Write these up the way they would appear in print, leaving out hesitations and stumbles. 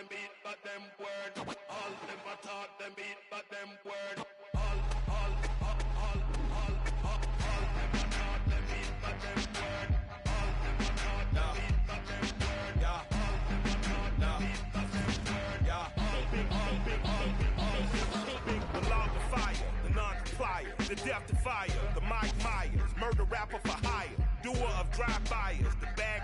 them beat, but them word. All never taught them beat, but them word. The death defier, the Mike Myers, murder rapper for hire, doer of drive-bys, the bag,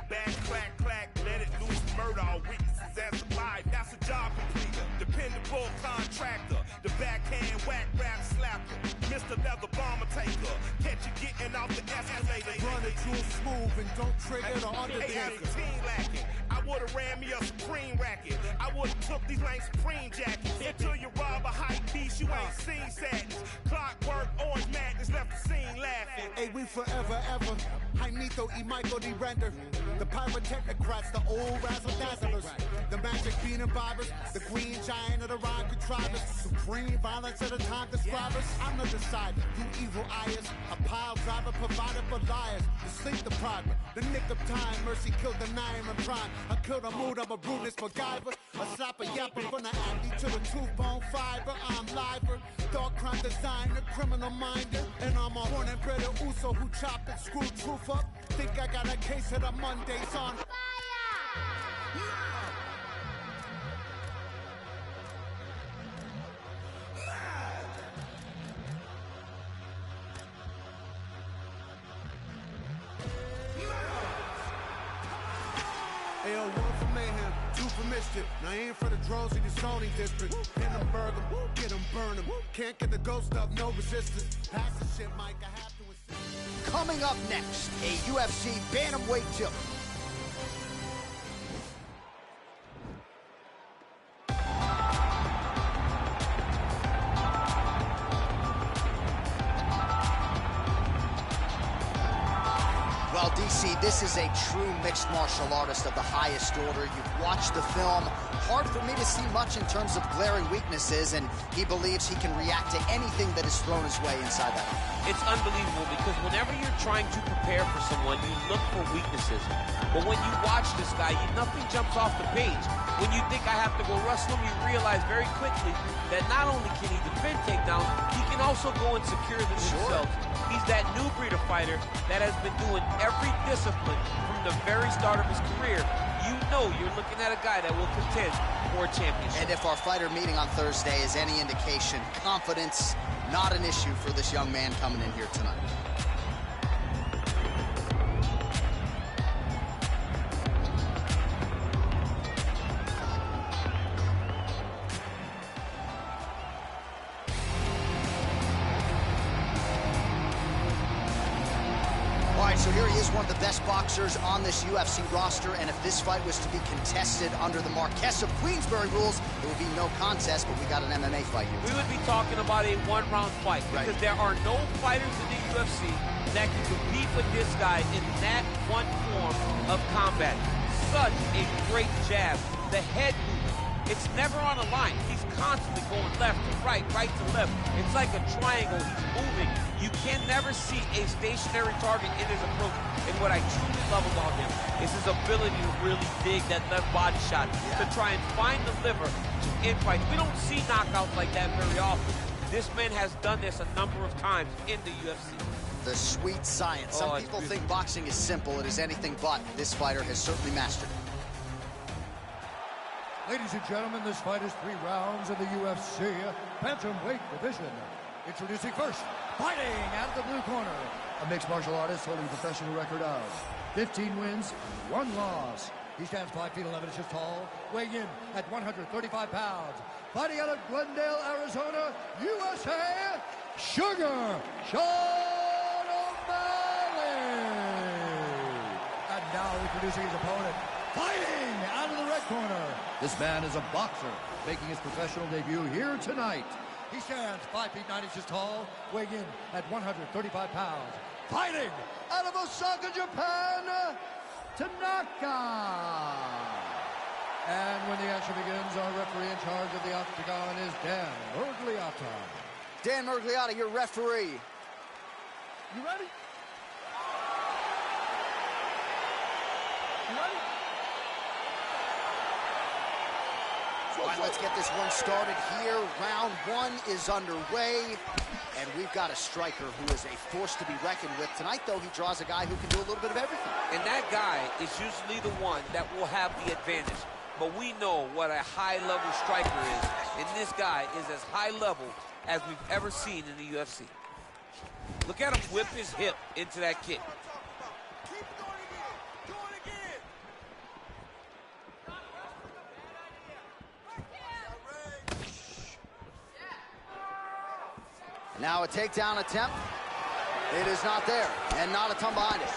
clack, let it loose, murder all witnesses as alive. That's a job completer, dependable contractor, the backhand whack rap slapper, Mr. Leather Bomber Taker, catch you getting off the escalator. Run it real smooth and don't trigger the Undertaker. Lacking. I would've ran me a Supreme racket. I would've took these lame Supreme jackets. Until you rob a hype beast, you ain't seen sadness. Clockwork, orange madness, left the scene laughing. Hey, we forever, ever. Jaimito y Michael D. Render. The pyrotechnocrats, the old razzle-dazzlers. The magic bean imbibers. The green giant of the rhyme contrivers. Supreme violence at the time describers. I'm the decider, you evil eyes. A pile driver provided for liars. The sleep depriver, the nick of time. Mercy killed the nine and prime. I killed a mood, I'm a rudeness MacGyver. A slapper yapper from the Andy to the tooth-bone fiber. I'm liver, dark crime designer, criminal minder. And I'm a horn and bread of Uso who chop and screw truth up. Think I got a case of the Mondays on fire. Hey, yo, one for mayhem, two for mischief. Now I ain't for the drones in the zoning district. Hit them, burn them, get them, burn them. Can't get the ghost up, no resistance. Pass the shit, Mike, I have to insist. Coming up next, a UFC bantamweight tip. Well, DC, this is a true mixed martial artist of the highest order. You've watched the film. Hard for me to see much in terms of glaring weaknesses, and he believes he can react to anything that is thrown his way inside that. It's unbelievable because whenever you're trying to prepare for someone, you look for weaknesses. But when you watch this guy, nothing jumps off the page. When you think I have to go wrestle him, you realize very quickly that not only can he defend takedowns, he can also go and secure them himself. He's that new breed of fighter that has been doing every discipline from the very start of his career. You know you're looking at a guy that will contend for a championship. And if our fighter meeting on Thursday is any indication, confidence, not an issue for this young man coming in here tonight. So here he is, one of the best boxers on this UFC roster, and if this fight was to be contested under the Marquess of Queensberry rules, it would be no contest, but we got an MMA fight here. We would be talking about a one-round fight, because there are no fighters in the UFC that can compete with this guy in that one form of combat. Such a great jab, the head movement, it's never on a line. He's constantly going left to right to left. It's like a triangle, he's moving. You can never see a stationary target in his approach. And what I truly love about him is his ability to really dig that left body shot, to try and find the liver to end fights. We don't see knockouts like that very often. This man has done this a number of times in the UFC. The sweet science. Some people think boxing is simple. It is anything but. This fighter has certainly mastered it. Ladies and gentlemen, this fight is 3 rounds in the UFC bantamweight division. Introducing first, fighting out of the blue corner, a mixed martial artist holding a professional record of 15 wins, 1 loss. He stands 5 feet 11 inches tall, weighing in at 135 pounds. Fighting out of Glendale, Arizona, USA, Sugar Sean O'Malley. And now introducing his opponent, fighting out of the red corner. This man is a boxer, making his professional debut here tonight. He stands 5 feet 9 inches tall, weighing in at 135 pounds. Fighting out of Osaka, Japan, Tanaka. And when the action begins, our referee in charge of the octagon is Dan Murgliata. Dan Murgliata, your referee. You ready? You ready? All right, let's get this one started here. Round one is underway. And we've got a striker who is a force to be reckoned with. Tonight, though, he draws a guy who can do a little bit of everything. And that guy is usually the one that will have the advantage. But we know what a high-level striker is. And this guy is as high-level as we've ever seen in the UFC. Look at him whip his hip into that kick. Now a takedown attempt. It is not there, and not a ton behind it.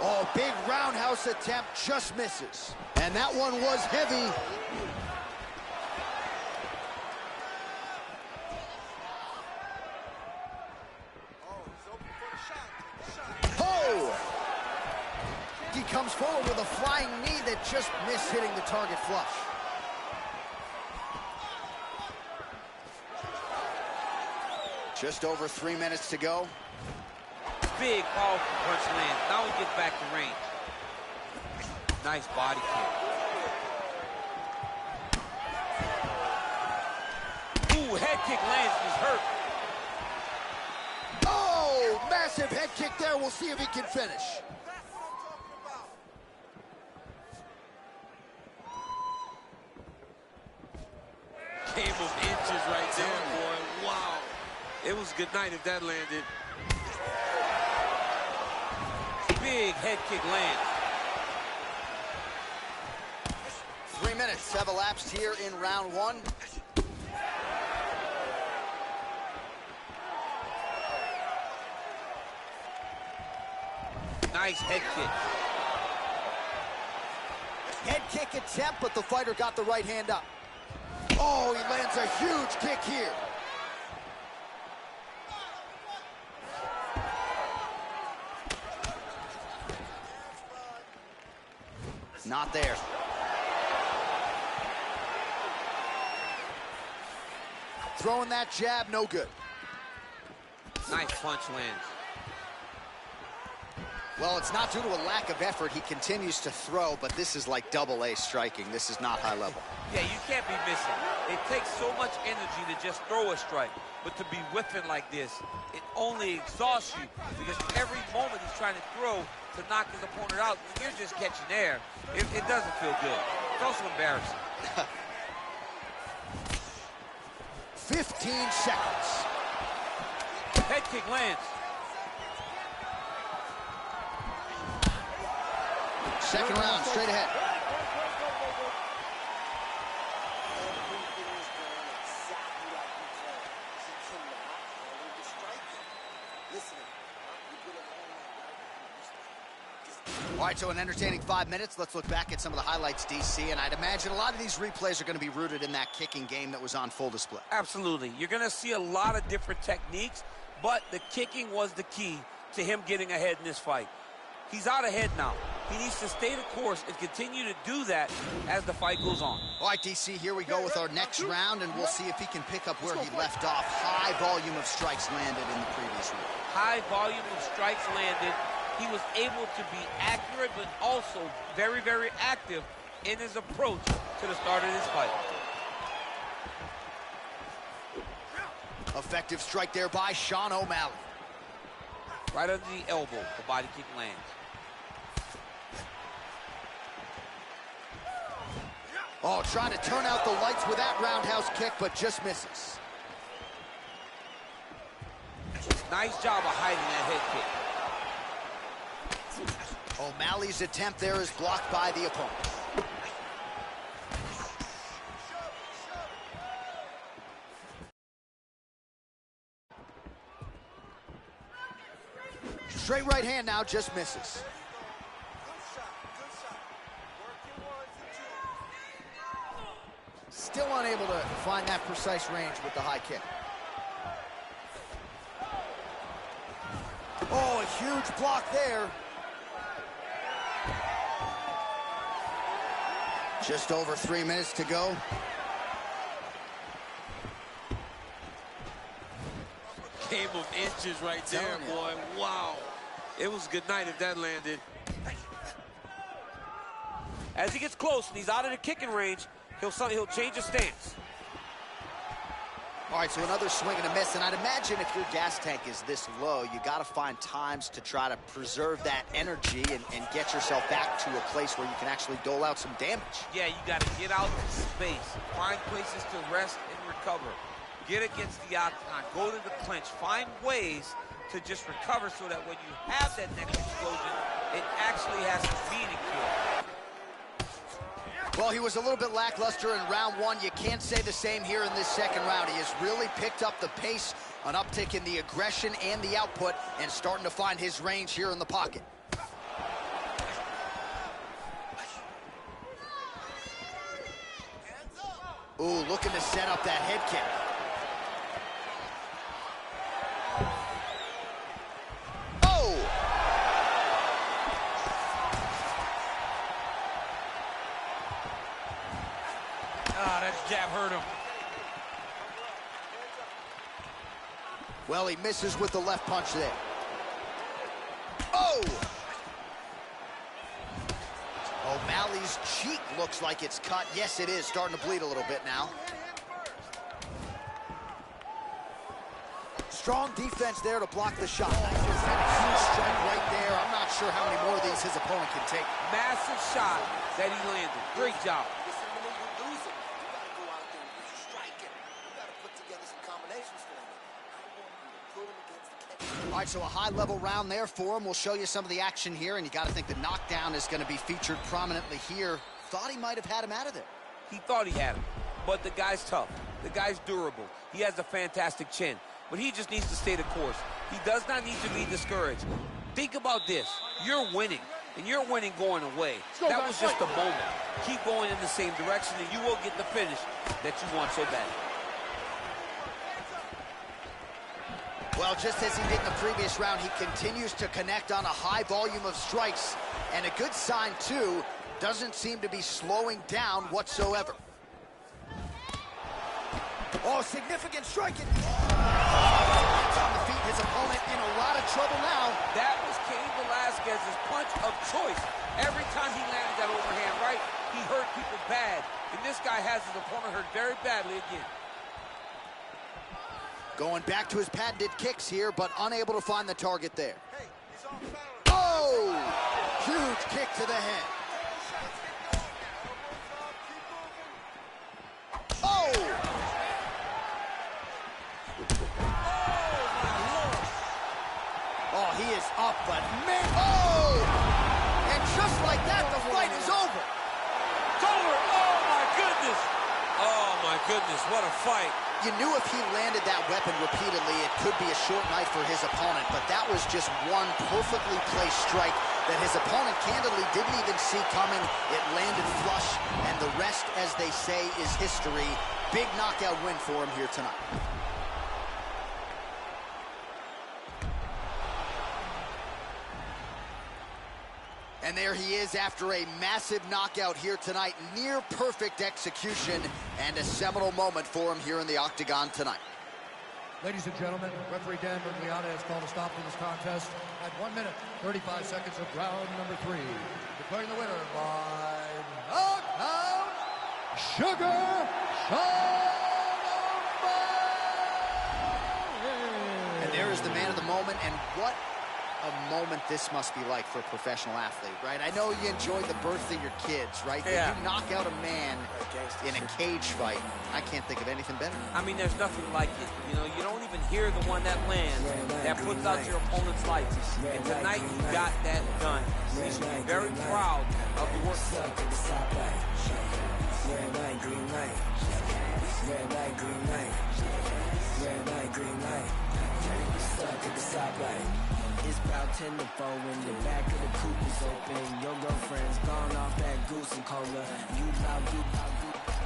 Oh, big roundhouse attempt, just misses. And that one was heavy. Oh! He comes forward with a flying knee that just missed hitting the target flush. Just over 3 minutes to go. Big, powerful punch lands. Now he gets back to range. Nice body kick. Ooh, head kick lands. He's hurt. Oh, massive head kick there. We'll see if he can finish. Game of inches right there, boy. Wow. It was good night if that landed. Big head kick lands. 3 minutes have elapsed here in round one. Nice head kick. Head kick attempt, but the fighter got the right hand up. Oh, he lands a huge kick here. Not there. Throwing that jab, no good. Nice punch lands. Well, it's not due to a lack of effort. He continues to throw, but this is like double-A striking. This is not high level. Yeah, you can't be missing. It takes so much energy to just throw a strike, but to be whiffing like this, it only exhausts you because every moment he's trying to throw to knock his opponent out, when you're just catching air, it doesn't feel good. It's also embarrassing. 15 seconds. Head kick lands. Second round, straight ahead. All right, so an entertaining 5 minutes. Let's look back at some of the highlights, DC, and I'd imagine a lot of these replays are going to be rooted in that kicking game that was on full display. Absolutely. You're going to see a lot of different techniques, but the kicking was the key to him getting ahead in this fight. He's out ahead now. He needs to stay the course and continue to do that as the fight goes on. All right, DC, here we go with our next round, and we'll see if he can pick up where he left off. High volume of strikes landed in the previous round. High volume of strikes landed. He was able to be accurate, but also very, very active in his approach to the start of this fight. Effective strike there by Sean O'Malley. Right under the elbow, the body kick lands. Oh, trying to turn out the lights with that roundhouse kick, but just misses. Nice job of hiding that head kick. O'Malley's attempt there is blocked by the opponent. Straight right hand now, just misses. Still unable to find that precise range with the high kick. Oh, a huge block there. Just over 3 minutes to go. Game of inches right there, boy. Wow. It was good night if that landed. As he gets close and he's out of the kicking range, he'll change his stance. All right, so another swing and a miss, and I'd imagine if your gas tank is this low, you got to find times to try to preserve that energy and get yourself back to a place where you can actually dole out some damage. Yeah, you got to get out to space, find places to rest and recover. Get against the octagon, go to the clinch, find ways to just recover so that when you have that next explosion, it actually has some meaning to it. Well, he was a little bit lackluster in round one. You can't say the same here in this second round. He has really picked up the pace, an uptick in the aggression and the output, and starting to find his range here in the pocket. Ooh, looking to set up that head kick. That jab hurt him. Well, he misses with the left punch there. Oh! O'Malley's cheek looks like it's cut. Yes, it is. Starting to bleed a little bit now. Strong defense there to block the shot. Huge strike right there. I'm not sure how many more of these his opponent can take. Massive shot that he landed. Great job. All right, so a high-level round there for him. We'll show you some of the action here, and you got to think the knockdown is going to be featured prominently here. Thought he might have had him out of there. He thought he had him, but the guy's tough. The guy's durable. He has a fantastic chin, but he just needs to stay the course. He does not need to be discouraged. Think about this. You're winning, and you're winning going away. That was just a moment. Keep going in the same direction, and you will get the finish that you want so badly. Well, just as he did in the previous round, he continues to connect on a high volume of strikes. And a good sign, too, doesn't seem to be slowing down whatsoever. Oh, significant striking. On the feet, his opponent in a lot of trouble now. That was Cain Velasquez's punch of choice. Every time he landed that overhand right, he hurt people bad. And this guy has his opponent hurt very badly again. Going back to his patented kicks here, but unable to find the target there. Oh! Huge kick to the head. Oh! Oh, he is up, but man, oh! And just like that, the fight is over. It's over. Oh, my goodness. Oh, my goodness, what a fight. You knew if he landed that weapon repeatedly, it could be a short night for his opponent, but that was just one perfectly placed strike that his opponent candidly didn't even see coming. It landed flush, and the rest, as they say, is history. Big knockout win for him here tonight. And there he is after a massive knockout here tonight. Near perfect execution and a seminal moment for him here in the octagon tonight. Ladies and gentlemen, referee Dan Bergliana has called a stop to this contest at 1 minute, 35 seconds of round number 3. Declaring the winner by knockout, Sugar Sean O'Malley. And there is the man of the moment, and what a moment this must be like for a professional athlete, right? I know you enjoy the birth of your kids, right? Yeah. But you knock out a man in a cage fight. I can't think of anything better. I mean, there's nothing like it. You know, you don't even hear the one that lands, that puts out your opponent's life. And tonight, you got that done. You should be very proud of the work. Red light, green light. Red light, green light. Red light, green light. Stuck at the stoplight. It's about 10 to 4 when the back of the coupe is open. Your girlfriend's gone off that goose and cola. You bout,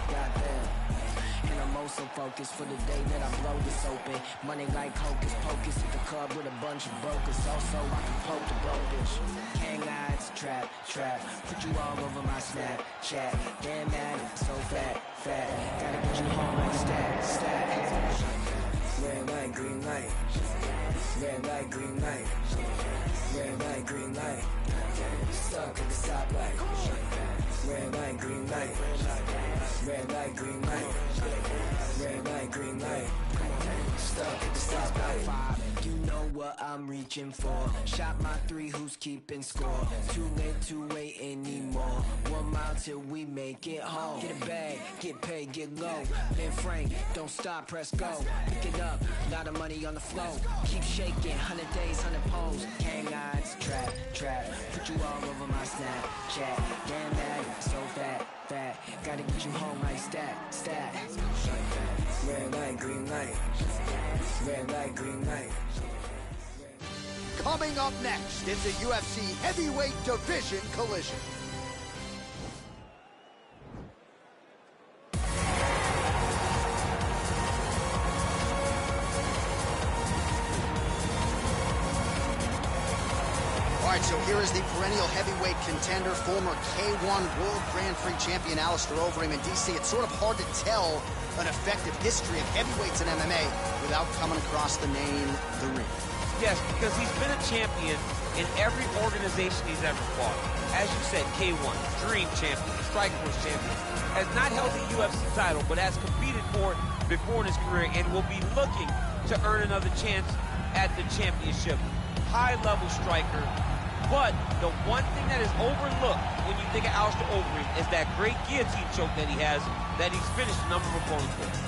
goddamn. And I'm also focused for the day that I blow this open. Money like hocus pocus at the club with a bunch of brokers. Also, I can poke the broke bitch. Hang eyes, trap. Put you all over my Snapchat. Damn mad, so fat. Gotta get you home like stat. Red light, green light. Red light, green light. Red light, green light. Stuck at the stoplight. Red light, green light. Red light, green light. Red light, green light. Stuck at the stoplight. You know what I'm reaching for. Shot my three, who's keeping score? Too late to wait anymore. 1 mile till we make it home. Get a bag, get paid, get low. Ben Frank, don't stop, press go. Pick it up, lot of money on the flow. Keep shaking, 100 days, 100 pose. Hang eyes, trap, trap. Put you all over my Snapchat. Damn that, so fat, fat. Gotta get you home like stat, stat. Red light, green light. Red light, green light. Coming up next, it's a UFC heavyweight division collision. All right, so here is the perennial heavyweight contender, former K1 World Grand Prix champion Alistair Overeem in DC. It's sort of hard to tell an effective history of heavyweights in MMA without coming across the name The Ring. Yes, because he's been a champion in every organization he's ever fought. As you said, K1, Dream champion, Strikeforce champion, has not held the UFC title, but has competed for it before in his career and will be looking to earn another chance at the championship. High-level striker, but the one thing that is overlooked when you think of Alistair Overeem is that great guillotine choke that he has, that he's finished a number of opponents with.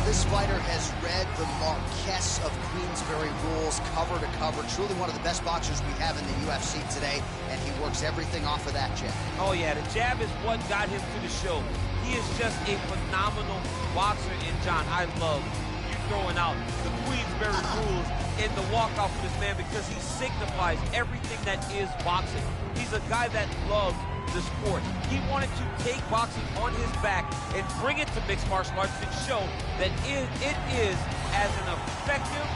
This fighter has read the Marquess of Queensberry rules cover to cover. Truly one of the best boxers we have in the UFC today, and he works everything off of that jab. Oh yeah, the jab is what got him to the show. He is just a phenomenal boxer, and John, I love you throwing out the Queensberry rules in the walkout for this man because he signifies everything that is boxing. He's a guy that loves the sport. He wanted to take boxing on his back and bring it to mixed martial arts and show that it is as an effective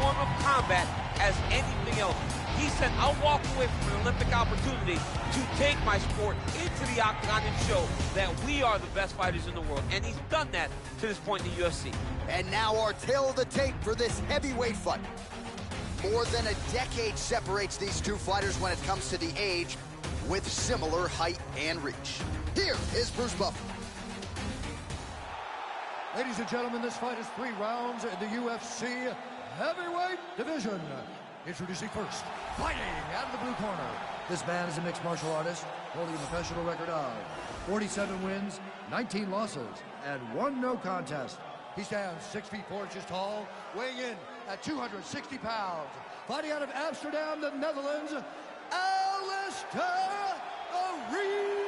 form of combat as anything else. He said, I'll walk away from an Olympic opportunity to take my sport into the octagon and show that we are the best fighters in the world. And he's done that to this point in the UFC. And now our tale of the tape for this heavyweight fight. More than a decade separates these two fighters when it comes to the age, with similar height and reach. Here is Bruce Buffer. Ladies and gentlemen, this fight is 3 rounds in the UFC heavyweight division. Introducing first, fighting out of the blue corner. This man is a mixed martial artist, holding a professional record of 47 wins, 19 losses, and 1 no contest. He stands 6 feet 4 inches tall, weighing in at 260 pounds. Fighting out of Amsterdam, the Netherlands, Alistair Overeem!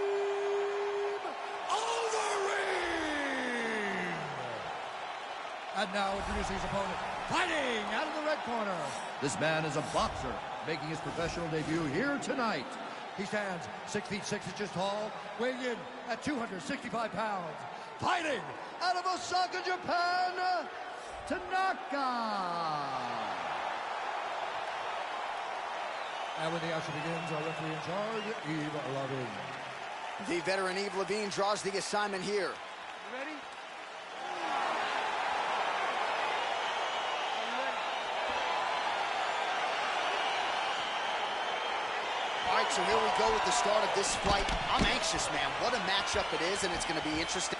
And now introducing his opponent, fighting out of the red corner. This man is a boxer, making his professional debut here tonight. He stands 6 feet 6 inches tall, weighing in at 265 pounds. Fighting out of Osaka, Japan, Tanaka. And when the action begins, our referee in charge, Yves Lavigne. The veteran Yves Lavigne draws the assignment here. You ready? All right, so here we go with the start of this fight. I'm anxious, man. What a matchup it is, and it's going to be interesting.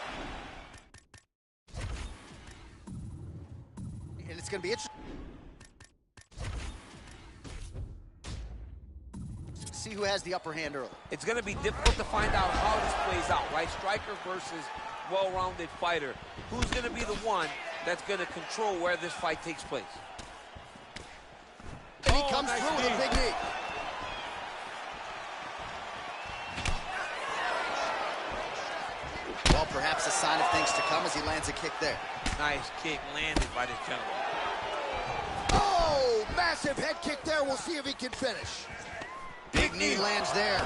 And it's going to be interesting. See who has the upper hand early. It's going to be difficult to find out how this plays out, right? Striker versus well-rounded fighter. Who's going to be the one that's going to control where this fight takes place? And he comes through with a big knee. Well, perhaps a sign of things to come as he lands a kick there. Nice kick landed by this gentleman. Oh, massive head kick there. We'll see if he can finish. Big knee lands there.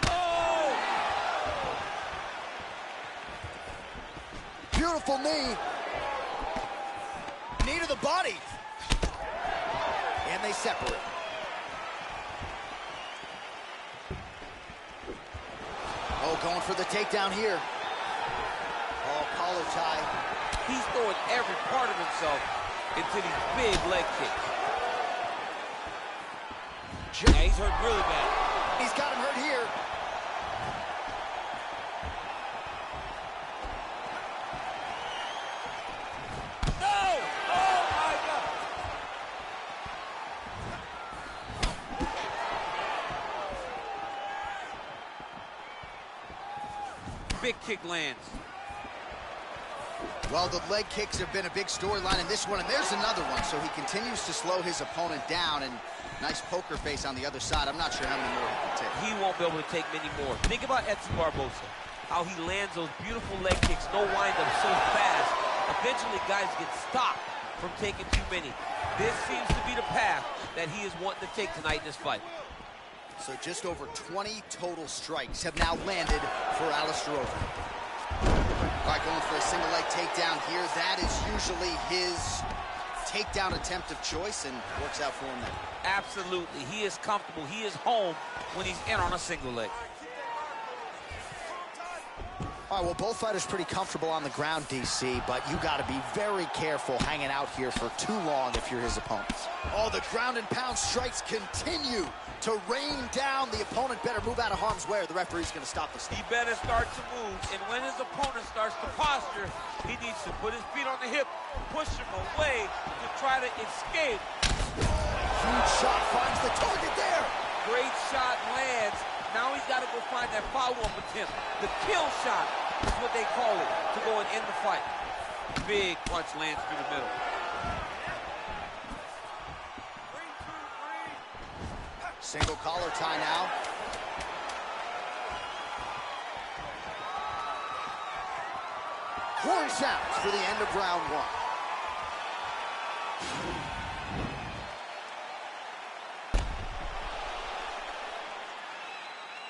Oh! Beautiful knee. Knee to the body. And they separate. Oh, going for the takedown here. Oh, collar tie. He's throwing every part of himself into these big leg kicks. Yeah, he's hurt really bad. He's got him hurt here. No! Oh, my God! Big kick lands. Well, the leg kicks have been a big storyline in this one, and there's another one. So he continues to slow his opponent down, and nice poker face on the other side. I'm not sure how many more he can take. He won't be able to take many more. Think about Edson Barboza, how he lands those beautiful leg kicks, no wind-up so fast. Eventually, guys get stopped from taking too many. This seems to be the path that he is wanting to take tonight in this fight. So just over 20 total strikes have now landed for Alistair Overeem. All right, going for a single leg takedown here. That is usually his takedown attempt of choice, and works out for him there. Absolutely. He is comfortable. He is home when he's in on a single leg. All right, well, both fighters pretty comfortable on the ground, DC, but you got to be very careful hanging out here for too long if you're his opponents. Oh, the ground and pound strikes continue to rain down. The opponent better move out of harm's way, or the referee's going to stop the step. He better start to move, and when his opponent starts to posture, he needs to put his feet on the hip, push him away to try to escape. Huge shot finds the target there. Great shot lands. Now he's got to go find that follow-up attempt. The kill shot is what they call it, to go and end the fight. Big punch lands through the middle. Single collar tie now. Horn sounds for the end of round one.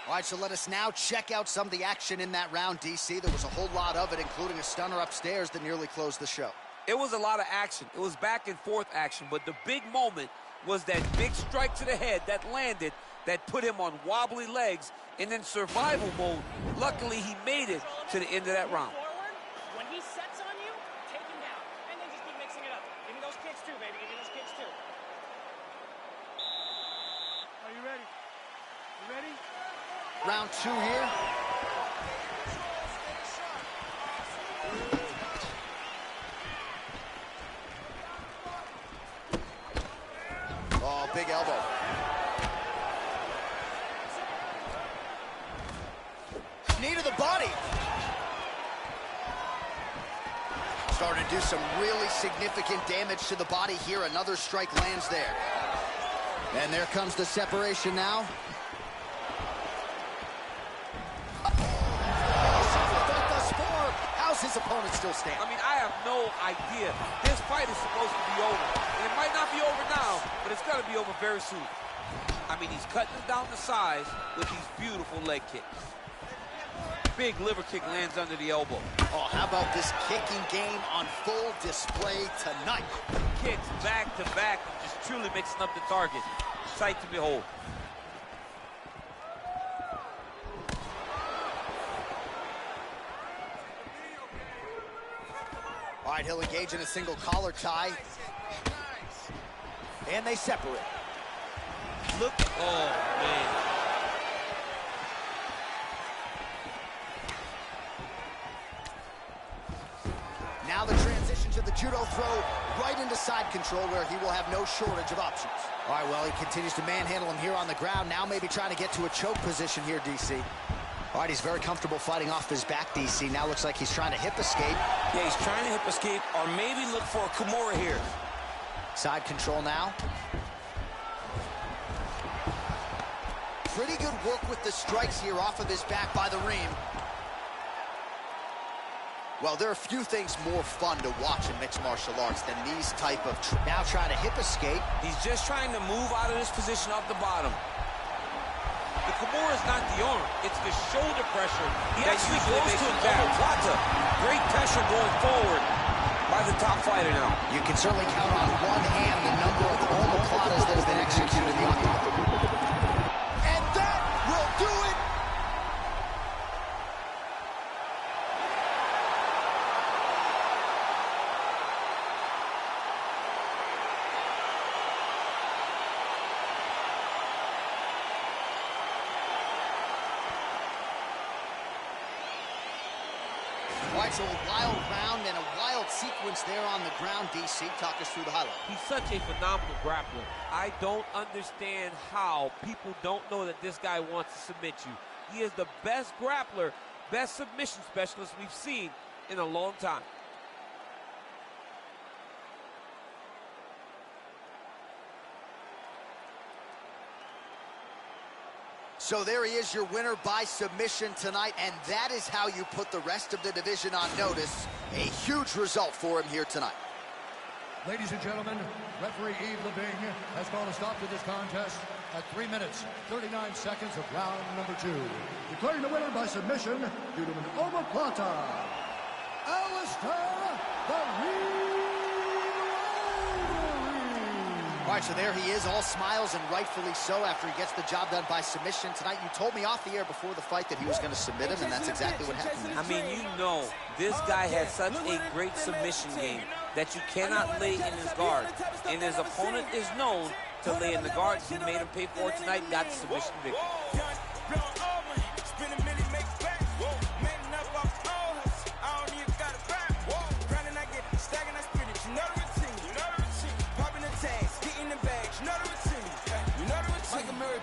All right, so let us now check out some of the action in that round, DC. There was a whole lot of it, including a stunner upstairs that nearly closed the show. It was a lot of action. It was back and forth action, but the big moment was that big strike to the head that landed, that put him on wobbly legs, and in survival mode, luckily he made it to the end of that round. When he sets on you, take him down, and then just keep mixing it up. Give me those kicks too, baby. Give me those kicks too. Are you ready? You ready? Round two here. Oh, big elbow. Knee to the body. Starting to do some really significant damage to the body here. Another strike lands there. And there comes the separation now. How's his opponent still standing? I mean, I have no idea. This fight is supposed to be over. And it might not be over now, but it's going to be over very soon. I mean, he's cutting down the size with these beautiful leg kicks. Big liver kick lands under the elbow. Oh, how about this kicking game on full display tonight? Kicks back to back, just truly mixing up the target. Sight to behold. All right, he'll engage in a single collar tie. And they separate. Look, oh, man. Now the transition to the judo throw right into side control, where he will have no shortage of options. All right, well, he continues to manhandle him here on the ground. Now maybe trying to get to a choke position here, DC. All right, he's very comfortable fighting off his back, DC. Now looks like he's trying to hip escape. Yeah, he's trying to hip escape, or maybe look for a Kimura here. Side control now. Pretty good work with the strikes here off of his back by the ream. Well, there are a few things more fun to watch in mixed martial arts than these type of... Now trying to hip escape. He's just trying to move out of this position off the bottom. The Kimura is not the arm, it's the shoulder pressure. He actually goes to an omoplata. Great pressure going forward by the top fighter now. You can certainly count on one hand the number of omoplatas that have been executed in the octagon. And that will do it! All right, so a wild round and a wild sequence there on the ground. DC, talk us through the highlight. He's such a phenomenal grappler. I don't understand how people don't know that this guy wants to submit you. He is the best grappler, best submission specialist we've seen in a long time. So there he is, your winner by submission tonight, and that is how you put the rest of the division on notice. A huge result for him here tonight. Ladies and gentlemen, referee Yves Leving has called a stop to this contest at 3 minutes, 39 seconds of round number 2. Declaring the winner by submission due to an omoplata, Alistair the All right, so there he is, all smiles, and rightfully so after he gets the job done by submission tonight. You told me off the air before the fight that he was going to submit him, and that's exactly what happened. I mean, you know, this guy has such a great submission game that you cannot lay in his guard. And his opponent is known to lay in the guard. He made him pay for it tonight, got the submission victory.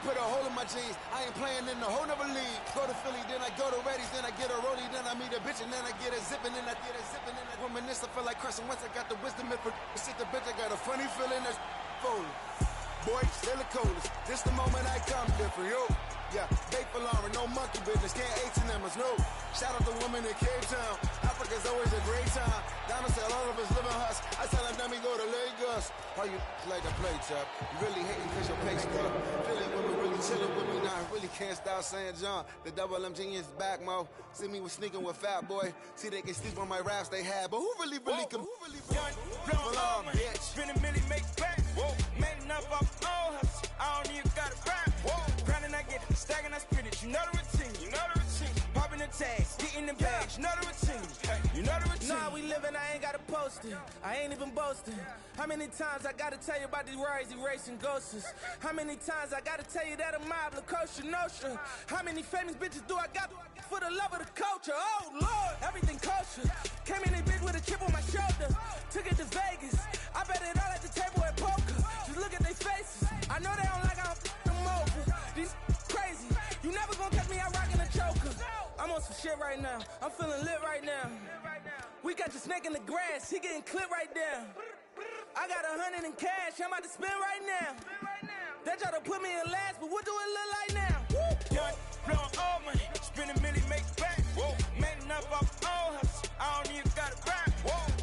Put a hole in my jeans. I ain't playing in the whole nother league. Go to Philly, then I go to Reddy's, then I get a rollie, then I meet a bitch, and then I get a zippin', then I get a zippin', and I reminisce. I feel like Carson Wentz. I got the wisdom and for shit the bitch. I got a funny feeling that's folded. Boy, still the coldest. This the moment I come different, yo. Yeah, bait for Lauren, no monkey business. Can't H&M us, no. Shout out the women in Cape Town. Africa's always a great time. Diamond said all of us live in huts. I tell them, let me go to Lagos. How you like a play tough? You really hating cause your pay stuff. Philly women really chillin' with me now. I really can't stop saying John. The double M genius back, mo. See me with sneaking with Fat Boy. See they can sleep on my raps they had. But who really can? Who really Young, bitch. Spin a milli, make back. Made enough off all hustle. I don't even got a rap. Grinding, I get it. Stacking, I spit it. You know the routine. You know the routine. Popping the tags, getting the bags. You know the routine. You know the routine. Nah, we living, I ain't gotta post it. I ain't even boasting. How many times I gotta tell you about these rides, erasing ghosts? How many times I gotta tell you that I'm mob, kosher, notion? How many famous bitches do I got for the love of the culture? Oh Lord, everything kosher. Came in a bitch with a chip on my shoulder. Took it to Vegas. I bet it all at the table at poker. Just look at their faces. I know they don't like how I'm over. These crazy. You never gonna catch me out rocking a choker. I'm on some shit right now. I'm feeling lit right now. We got the snake in the grass. He getting clipped right there. I got 100 in cash. I'm about to spend right now. They try to put me in last, but what do it look like now? Young, blowing all money. Spin a milli, make back. Made enough off all hustle. I don't even got a rap.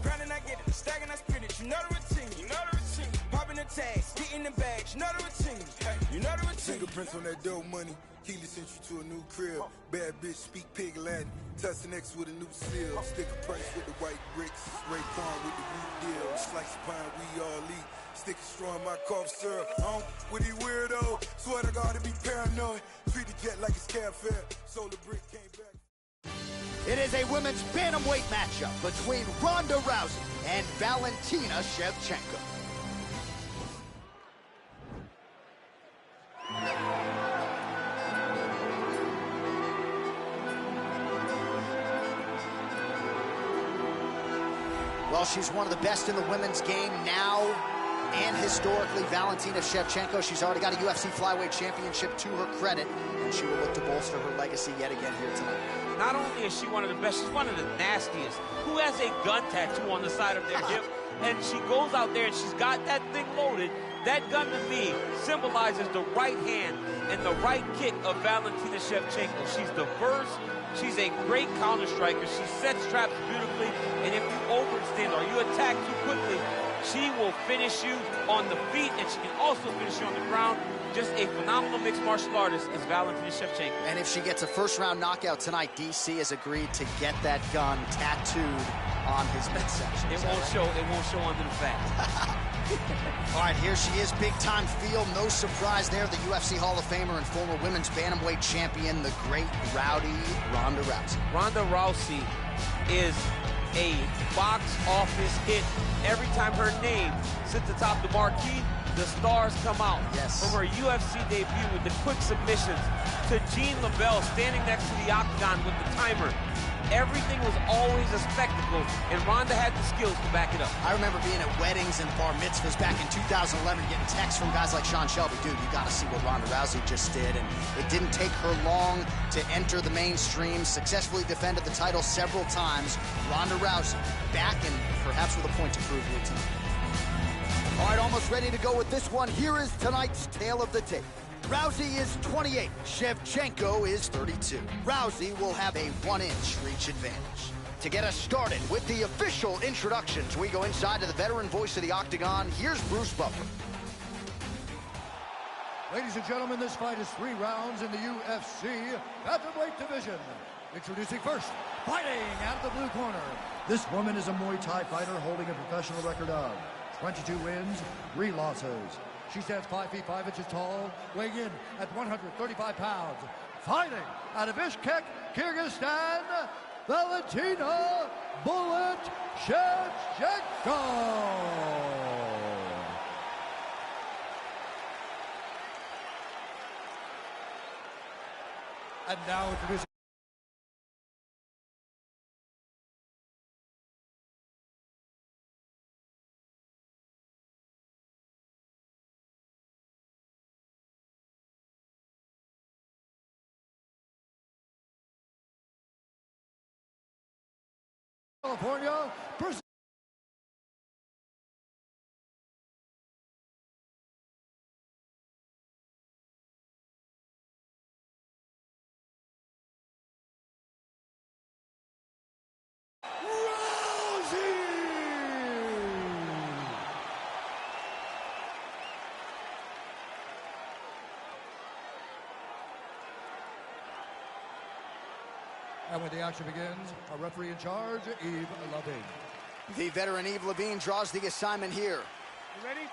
Grinding, I get it. Stacking, I spit it. You know the routine. You know the routine. Popping the tags, getting the bags. You know the routine. You know the routine. Fingerprints on that dope money. Keely sent you to a new crib. Bad bitch, speak pig Latin. Tussin X with a new seal. Sticker price with the white bricks. Ray Kwan with the root deal. Slice of pine, we all eat. Sticker straw in my cough syrup. With these weirdo. Swear to God to be paranoid. Treat the jet like it's cab fare. Solar brick came back. It is a women's bantamweight matchup between Ronda Rousey and Valentina Shevchenko. Well, she's one of the best in the women's game now and historically. Valentina Shevchenko, she's already got a UFC flyweight championship to her credit, and she will look to bolster her legacy yet again here tonight. Not only is she one of the best, she's one of the nastiest. Who has a gun tattoo on the side of their hip, and she goes out there and she's got that thing loaded. That gun to me symbolizes the right hand and the right kick of Valentina Shevchenko. She's diverse. She's a great counter striker. She sets traps beautifully, and if you overextend or you attack too quickly, she will finish you on the feet, and she can also finish you on the ground. Just a phenomenal mixed martial artist is Valentina Shevchenko. And if she gets a first-round knockout tonight, DC has agreed to get that gun tattooed on his midsection. It won't show under the fat. All right, here she is, big-time feel. No surprise there, the UFC Hall of Famer and former women's bantamweight champion, the great rowdy Ronda Rousey. Ronda Rousey is a box office hit. Every time her name sits atop the marquee, the stars come out. Yes. From her UFC debut with the quick submissions to Jean LaBelle standing next to the octagon with the timer. everything was always a spectacle, and Ronda had the skills to back it up. I remember being at weddings and bar mitzvahs back in 2011, getting texts from guys like Sean Shelby. Dude, you got to see what Ronda Rousey just did. And it didn't take her long to enter the mainstream, successfully defended the title several times. Ronda Rousey back and perhaps with a point to prove here tonight. All right, almost ready to go with this one. Here is tonight's tale of the tape. Rousey is 28, Shevchenko is 32. Rousey will have a 1-inch reach advantage. To get us started with the official introductions, we go inside to the veteran voice of the Octagon. Here's Bruce Buffer. Ladies and gentlemen, this fight is 3 rounds in the UFC Bantamweight division. Introducing first, fighting out of the blue corner. This woman is a Muay Thai fighter holding a professional record of 22 wins, 3 losses. She stands 5 feet 5 inches tall, weighing in at 135 pounds. Fighting out of Bishkek, Kyrgyzstan, Valentina "Bullet" Shevchenko. And now introducing California. And when the action begins, our referee in charge, Yves Lavigne. The veteran Yves Lavigne draws the assignment here. You ready?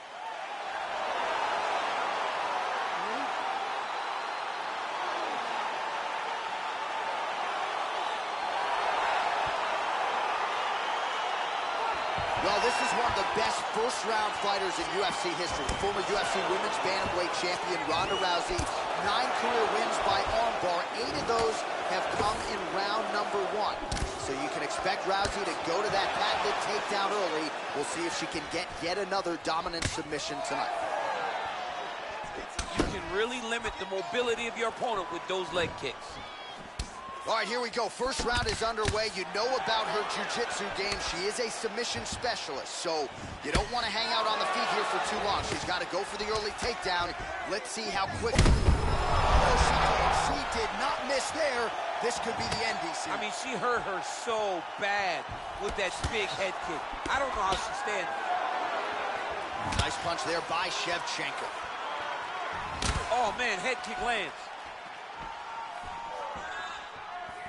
Well, this is one of the best first-round fighters in UFC history. Former UFC Women's Bantamweight champion Ronda Rousey, 9 career wins by armbar. 8 of those have come in round number 1. So you can expect Rousey to go to that patented takedown early. We'll see if she can get yet another dominant submission tonight. You can really limit the mobility of your opponent with those leg kicks. All right, here we go. First round is underway. You know about her jiu-jitsu game. She is a submission specialist, so you don't want to hang out on the feet here for too long. She's got to go for the early takedown. Let's see how quick. Oh, she did not miss there. This could be the end, DC. I mean, she hurt her so bad with that big head kick. I don't know how she stands. Nice punch there by Shevchenko. Oh, man, head kick lands.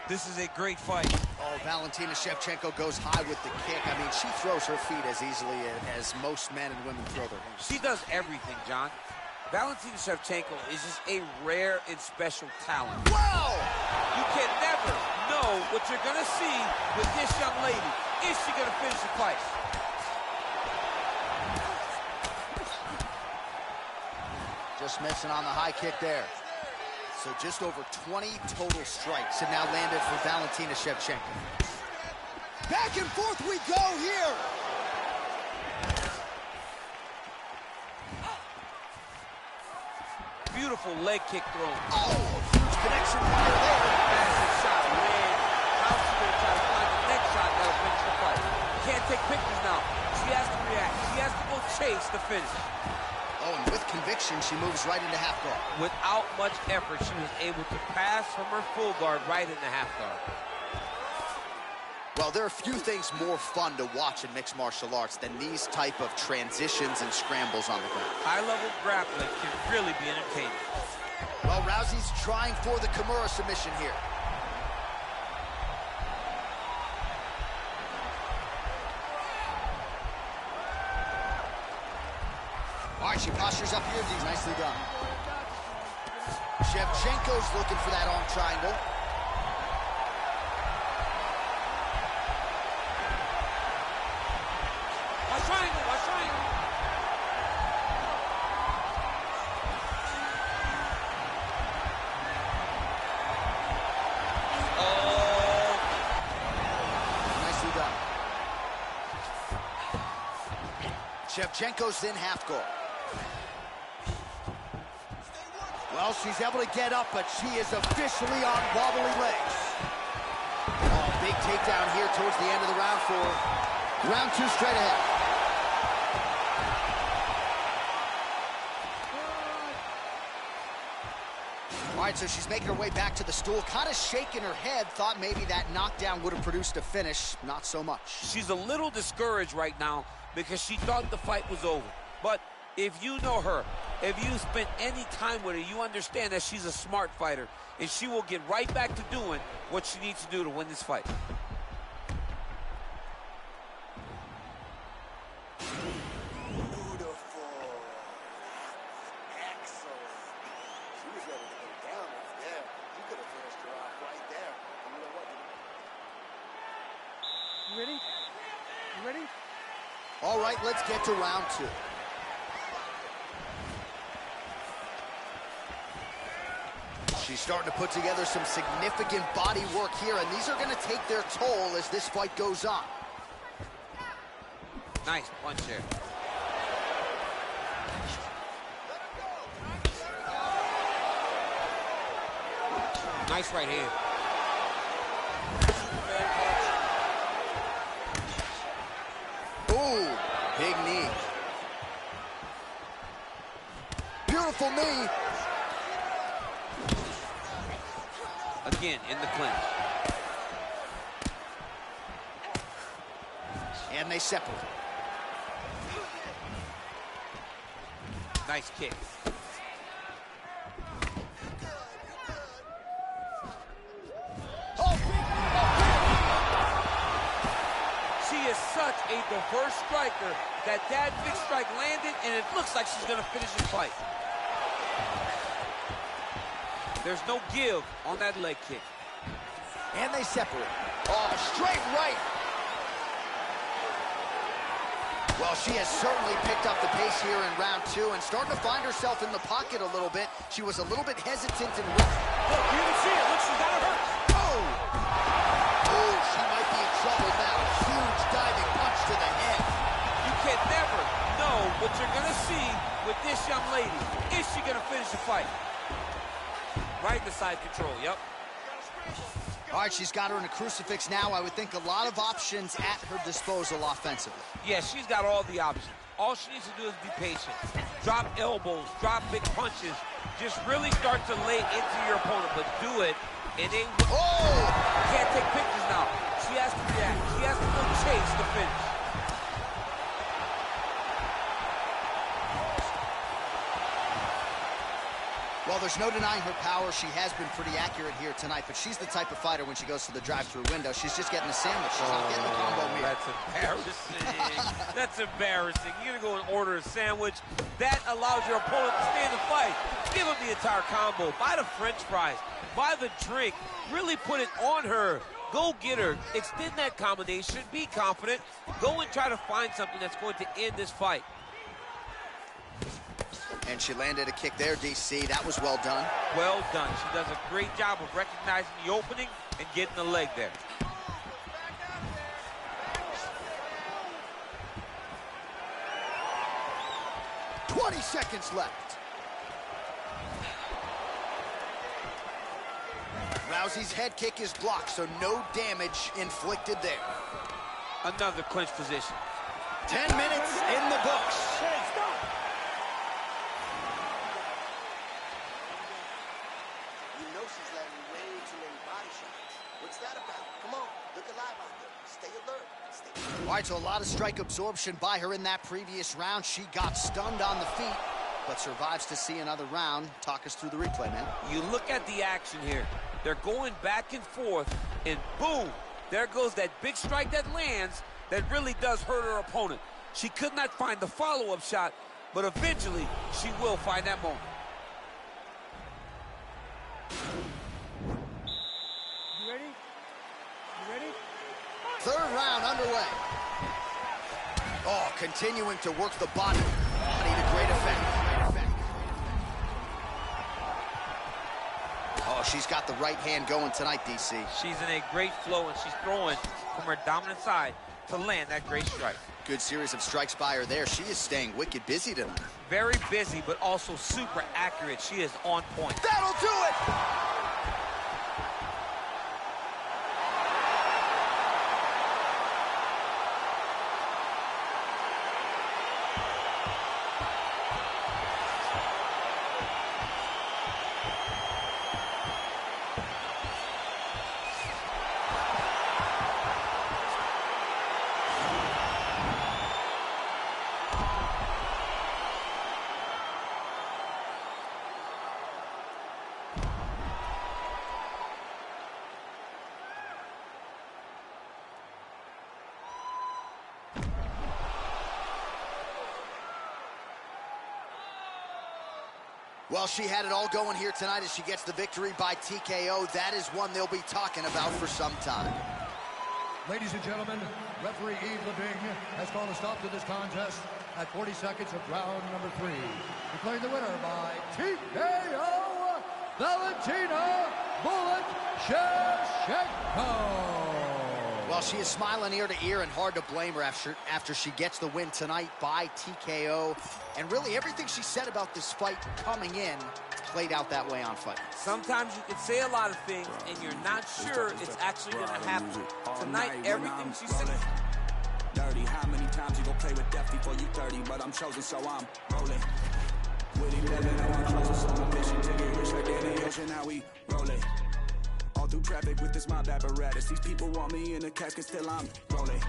This is a great fight. Oh, Valentina Shevchenko goes high with the kick. I mean, she throws her feet as easily as most men and women throw their hands. She does everything, John. Valentina Shevchenko is just a rare and special talent. Wow! You can never know what you're going to see with this young lady. Is she going to finish the fight? Just missing on the high kick there. So just over 20 total strikes have now landed for Valentina Shevchenko. Back and forth we go here. Beautiful leg kick throw. Oh, huge connection right there. Massive shot, man. How's she going to try to find the next shot that'll finish the fight? Can't take pictures now. She has to react. She has to go chase the finish. Oh, and with conviction, she moves right into half guard. Without much effort, she was able to pass from her full guard right into half guard. Well, there are few things more fun to watch in mixed martial arts than these type of transitions and scrambles on the ground. High-level grappling can really be entertaining. Well, Rousey's trying for the Kimura submission here. All right, she postures up here. Nicely done. Shevchenko's looking for that arm triangle. Watch triangle, watch triangle. Oh. Shevchenko's in half guard. Well, she's able to get up, but she is officially on wobbly legs. Oh, big takedown here towards the end of the round for her. Round 2 straight ahead. All right, so she's making her way back to the stool, kind of shaking her head, thought maybe that knockdown would have produced a finish. Not so much. She's a little discouraged right now because she thought the fight was over. But if you know her, if you spent any time with her, you understand that she's a smart fighter, and she will get right back to doing what she needs to do to win this fight. Ready? You ready? All right, let's get to round 2. She's starting to put together some significant body work here, and these are going to take their toll as this fight goes on. Nice punch there. Nice right hand. Ooh, big knee. Beautiful knee. Again, in the clinch. And they separate. Nice kick. She is such a diverse striker that big strike landed, and it looks like she's going to finish this fight. There's no give on that leg kick. And they separate. Oh, straight right. Well, she has certainly picked up the pace here in round 2 and starting to find herself in the pocket a little bit. She was a little bit hesitant and weak. Look, you can see it. Look, she's got her hurt. Oh! Oh, she might be in trouble now. Huge diving punch to the head. You can never know what you're going to see with this young lady. Is she going to finish the fight? Right in the side control, yep. All right, she's got her in a crucifix now. I would think a lot of options at her disposal offensively. Yeah, she's got all the options. All she needs to do is be patient. Drop elbows, drop big punches. Just really start to lay into your opponent, but do it. And then, can't take pictures now. She has to react. She has to go chase the finish. Well, there's no denying her power. She has been pretty accurate here tonight, but she's the type of fighter when she goes to the drive-through window. She's just getting a sandwich. She's not getting the combo meal. That's embarrassing. That's embarrassing. You're going to go and order a sandwich. That allows your opponent to stay in the fight. Give him the entire combo. Buy the French fries. Buy the drink. Really put it on her. Go get her. Extend that combination. Be confident. Go and try to find something that's going to end this fight. And she landed a kick there, DC. That was well done. Well done. She does a great job of recognizing the opening and getting the leg there. "20 seconds left. Rousey's head kick is blocked, so no damage inflicted there. Another clinch position. 10 minutes in the books. Hey, stop! You know she's landing way too many body shots. What's that about? Come on, look alive out there. Stay alert. All right, so a lot of strike absorption by her in that previous round. She got stunned on the feet, but survives to see another round. Talk us through the replay, man. You look at the action here. They're going back and forth, and boom, there goes that big strike that lands that really does hurt her opponent. She could not find the follow-up shot, but eventually she will find that moment. You ready? You ready? Third round underway. Oh, continuing to work the body. To great effect. Oh, she's got the right hand going tonight, DC. She's in a great flow, and she's throwing from her dominant side to land that great strike. Good series of strikes by her there. She is staying wicked busy tonight. Very busy, but also super accurate. She is on point. That'll do it! Well, she had it all going here tonight as she gets the victory by TKO. That is one they'll be talking about for some time. Ladies and gentlemen, referee Yves Leving has called a stop to this contest at 40 seconds of round number 3. Declaring the winner by TKO, Valentina Bullet Shevchenko. Well, she is smiling ear to ear, and hard to blame her after she gets the win tonight by TKO. And really, everything she said about this fight coming in played out that way on Fight. Sometimes you can say a lot of things, and you're not sure it's actually going to happen. Tonight, everything she said... Dirty, how many times you gon' play with death before you 30? But I'm chosen, so I'm rolling. With 11, I'm closer, so I'm mission to get rich like Danny Ocean. How we rolling. All through traffic with this mob apparatus. These people want me in a casket, still I'm rolling.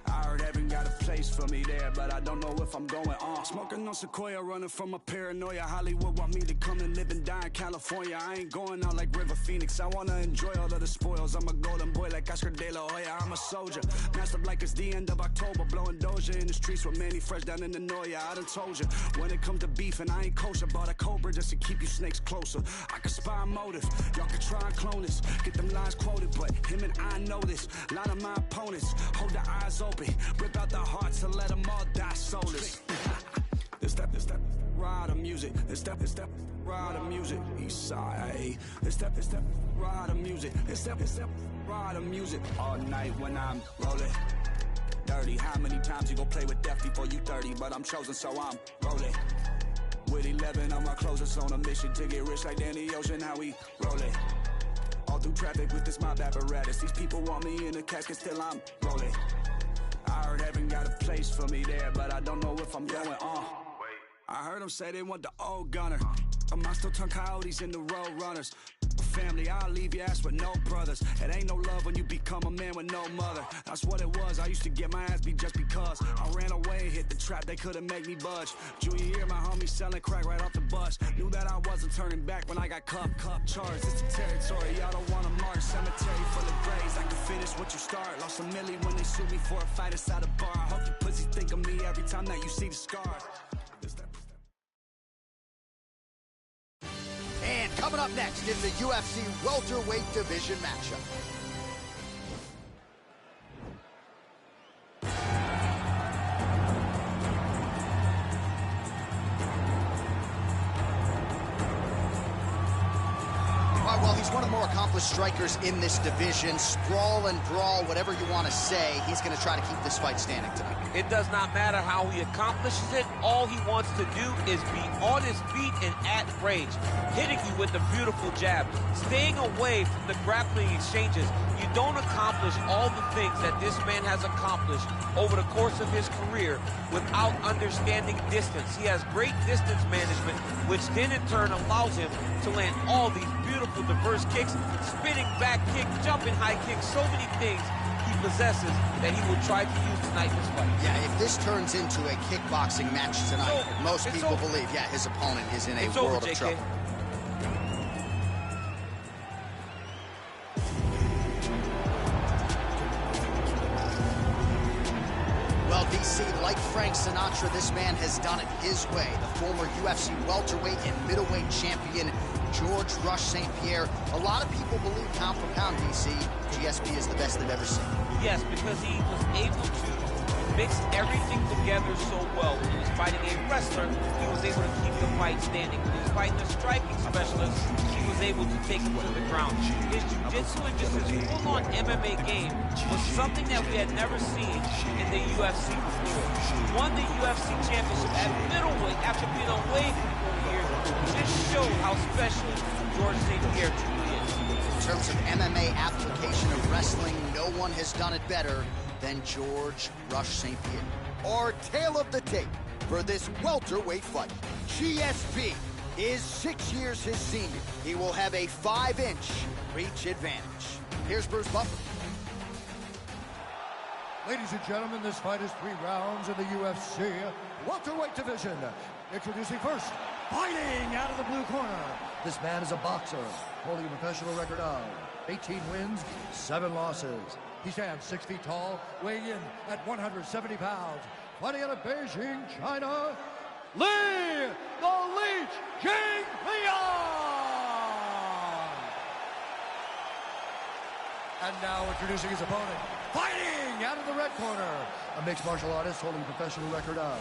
I heard heaven got a place for me there, but I don't know if I'm going on. Smoking on Sequoia, running from a paranoia. Hollywood want me to come and live and die in California. I ain't going out like River Phoenix. I wanna enjoy all of the spoils. I'm a golden boy like Oscar De La Hoya. I'm a soldier, masked up like it's the end of October. Blowing Doja in the streets with Manny Fresh down in the Noya. I done told you, when it come to beef and I ain't kosher. Bought a Cobra just to keep you snakes closer. I can spy a motive, y'all can try and clone this. Get them lines quoted, but him and I know this. A lot of my opponents hold their eyes open. Rip out the hearts and let them all die soulless. This step, ride the music. This step, ride the music. East side. This step, ride the music. This step, ride the music. All night when I'm rolling. Dirty, how many times you gon' play with death before you 30? But I'm chosen, so I'm rolling. With 11, I'm my closest on a mission to get rich like Danny Ocean. How we rolling. All through traffic with this mob apparatus. These people want me in a casket, still I'm rolling. I heard heaven got a place for me there, but I don't know if I'm going on. I heard them say they want the old gunner. Am I still turn coyotes into road runners? Family, I'll leave your ass with no brothers. It ain't no love when you become a man with no mother. That's what it was. I used to get my ass beat just because I ran away and hit the trap. They couldn't make me budge. Junior year, my homie selling crack right off the bus. Knew that I wasn't turning back when I got cup charged. It's the territory. Y'all don't want to march. Cemetery full of graves. I can finish what you start. Lost a milli when they sued me for a fight inside a bar. I hope you pussies think of me every time that you see the scars. And coming up next in the UFC welterweight division matchup. Well, he's one of the more accomplished strikers in this division. Sprawl and brawl, whatever you want to say, he's going to try to keep this fight standing tonight. It does not matter how he accomplishes it. All he wants to do is be on his feet and at range, hitting you with a beautiful jab, staying away from the grappling exchanges. You don't accomplish all the things that this man has accomplished over the course of his career without understanding distance. He has great distance management, which then in turn allows him to land all these beautiful diverse kicks, spinning back kick, jumping high kicks, so many things he possesses that he will try to use tonight in this fight. Yeah, if this turns into a kickboxing match tonight, most people believe, yeah, his opponent is in a world of trouble. Well, DC, like Frank Sinatra, this man has done it his way. The former UFC welterweight and middleweight champion, George Rush St. Pierre. A lot of people believe pound for pound, DC, GSP is the best they've ever seen. Yes, because he was able to mixed everything together so well. When he was fighting a wrestler, he was able to keep the fight standing. When he was fighting a striking specialist, he was able to take him to the ground. His jiu-jitsu and just his full-on MMA game was something that we had never seen in the UFC before. He won the UFC championship at middleweight after being away for 4 years. Just showed how special George St. Pierre truly is. In terms of MMA application of wrestling, no one has done it better than George Rush St. Pierre. Our tale of the tape for this welterweight fight. GSP is 6 years his senior. He will have a 5-inch reach advantage. Here's Bruce Buffer. Ladies and gentlemen, this fight is 3 rounds in the UFC welterweight division. Introducing first, fighting out of the blue corner. This man is a boxer, holding a professional record of 18 wins, 7 losses. He stands 6 feet tall, weighing in at 170 pounds. Fighting out of Beijing, China, Li the Leech Jingliang! And now introducing his opponent, fighting out of the red corner, a mixed martial artist holding a professional record of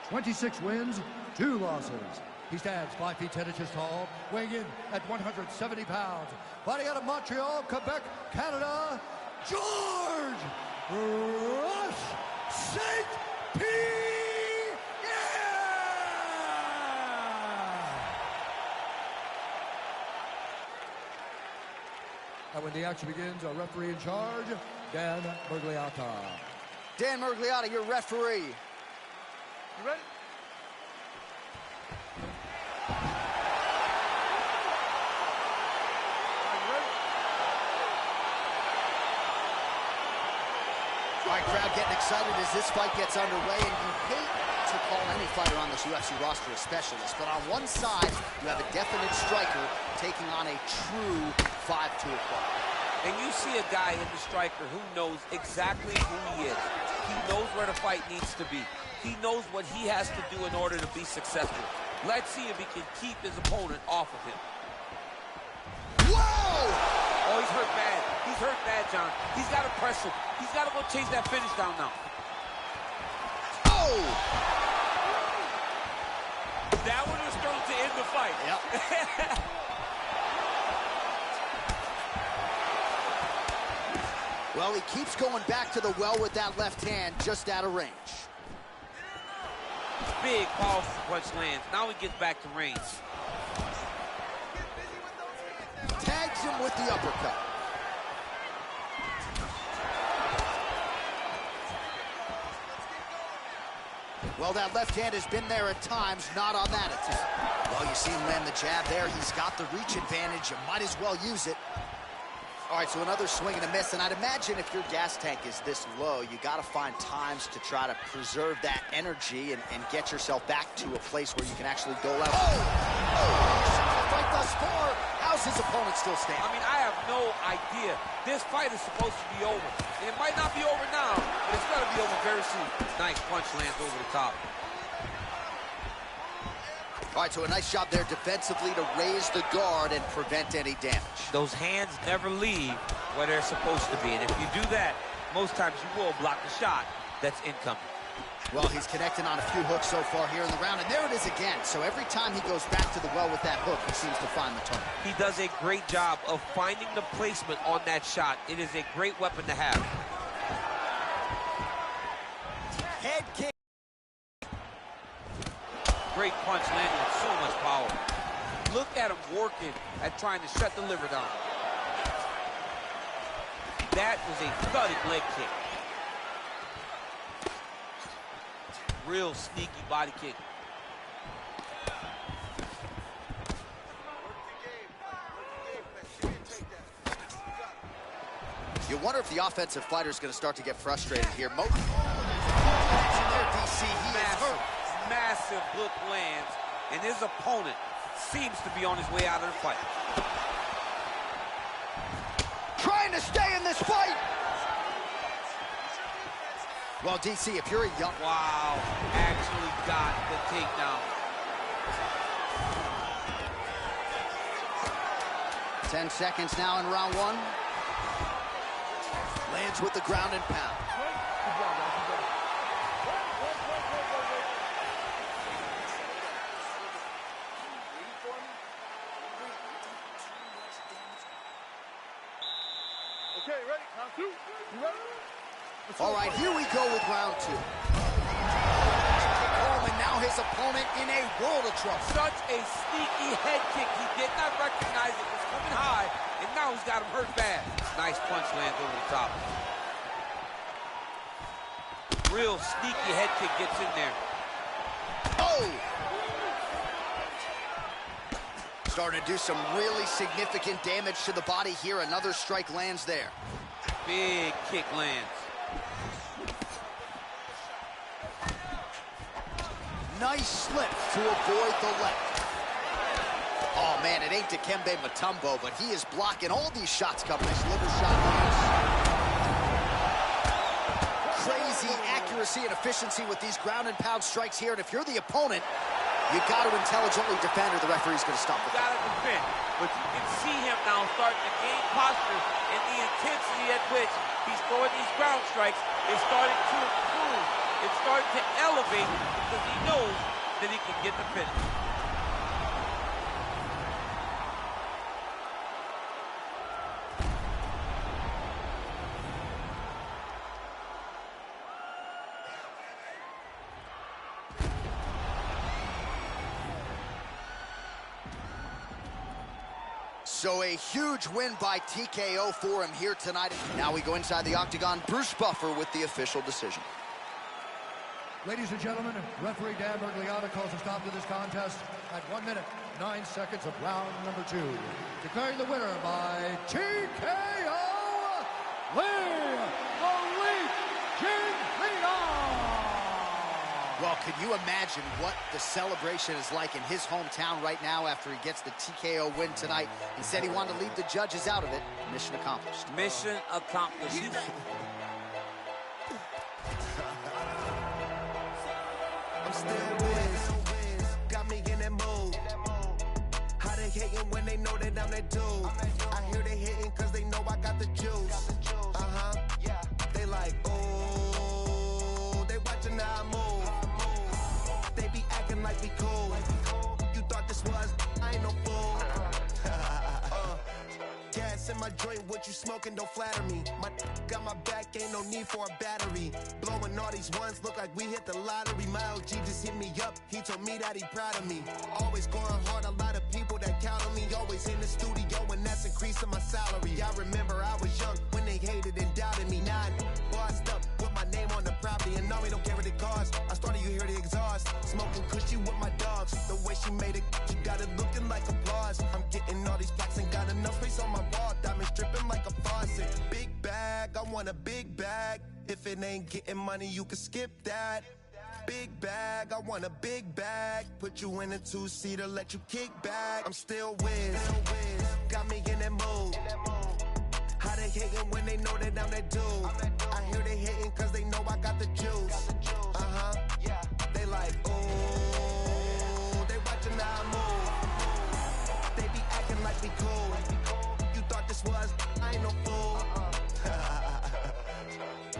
26 wins, 2 losses. He stands 5 feet 10 inches tall, weighing in at 170 pounds. Fighting out of Montreal, Quebec, Canada, George Rush St. Pierre! And when the action begins, our referee in charge, Dan Mergliotta. Dan Mergliotta, your referee. You ready? All right, crowd getting excited as this fight gets underway, and you hate to call any fighter on this UFC roster a specialist, but on one side, you have a definite striker taking on a true 5-tool fighter. And you see a guy in the striker who knows exactly who he is. He knows where the fight needs to be. He knows what he has to do in order to be successful. Let's see if he can keep his opponent off of him. Whoa! Oh, he's hurt bad. He's hurt bad, John. He's got to press him. He's got to go chase that finish down now. Oh! That one was thrown to end the fight. Yep. Well, he keeps going back to the well with that left hand, just out of range. Big, powerful punch lands. Now he gets back to range. Tags him with the uppercut. Well, that left hand has been there at times, not on that attempt. Well, you see him land the jab there. He's got the reach advantage. You might as well use it. All right, so another swing and a miss, and I'd imagine if your gas tank is this low, you got to find times to try to preserve that energy and get yourself back to a place where you can actually go out. Fight thus far. How's his opponent still standing? I mean, I have no idea. This fight is supposed to be over. And it might not be over now, but it's got to be over very soon. Nice punch lands over the top. All right, so a nice job there defensively to raise the guard and prevent any damage. Those hands never leave where they're supposed to be. And if you do that, most times you will block the shot that's incoming. Well, he's connecting on a few hooks so far here in the round, and there it is again. So every time he goes back to the well with that hook, he seems to find the target. He does a great job of finding the placement on that shot. It is a great weapon to have. Head kick. Great punch landing with so much power. Look at him working at trying to shut the liver down. That was a thudded leg kick. Real sneaky body kick. You wonder if the offensive fighter is going to start to get frustrated here. DC, he is hurt. Massive hook lands, and his opponent seems to be on his way out of the fight. Trying to stay in this fight. Well, DC, if you're a young... Wow, actually got the takedown. 10 seconds now in round one. Lands with the ground and pound. Okay, ready? Round two. You ready? All right, here we go with round two. Coleman, now his opponent in a world of trouble. Such a sneaky head kick. He did not recognize it was coming high, and now he's got him hurt bad. Nice punch lands over the top. Real sneaky head kick gets in there. Oh! Starting to do some really significant damage to the body here. Another strike lands there. Big kick lands. Nice slip to avoid the left. Oh, man, it ain't Dikembe Mutombo, but he is blocking all these shots coming. This liver shot lands. Crazy accuracy and efficiency with these ground and pound strikes here. And if you're the opponent, you got to intelligently defend or the referee's going to stop the fight. Got to defend. But you can see him now starting to gain posture, and the intensity at which he's throwing these ground strikes is starting to improve. It's starting to elevate because he knows that he can get the finish. So a huge win by TKO for him here tonight. Now we go inside the octagon. Bruce Buffer with the official decision. Ladies and gentlemen, referee Dan Bergliata calls a stop to this contest at 1 minute, 9 seconds of round number 2. Declaring the winner by TKO, Lee Jingliang. Well, can you imagine what the celebration is like in his hometown right now after he gets the TKO win tonight? He said he wanted to leave the judges out of it. Mission accomplished. Mission accomplished. I'm still Wiz, got me in that mood. How they hating when they know that I'm that dude? I hear they hating cause they know I got the juice. Yeah. They like, oh, they watching how I move. They be acting like we cool. You thought this was, I ain't no fool. Gas in my joint, what you smoking, don't flatter me. My got my back, ain't no need for a battery. Blowing all these ones, look like we hit the lottery. My OG just hit me up, he told me that he proud of me. Always going hard, a lot of people that count on me. Always in the studio, and that's increasing my salary. I remember I was young when they hated and doubted me. Now I bossed up, put my name on the property, and now we don't care what it costs. I started, you hear the exhaust, smoking cushy with my dogs. The way she made it, she got it looking like applause. I'm getting all these plaques and got enough space on my wall. Diamonds dripping like a faucet. Big bag, I want a big bag. If it ain't getting money, you can skip that. Big bag, I want a big bag. Put you in a two-seater, let you kick back. I'm still Wiz, got me in that mood. How they hating when they know that I'm that dude? I hear they hating cause they know I got the juice. Yeah. They like, oh, they watching how I move. They be acting like we cool. You thought this was, I ain't no fool.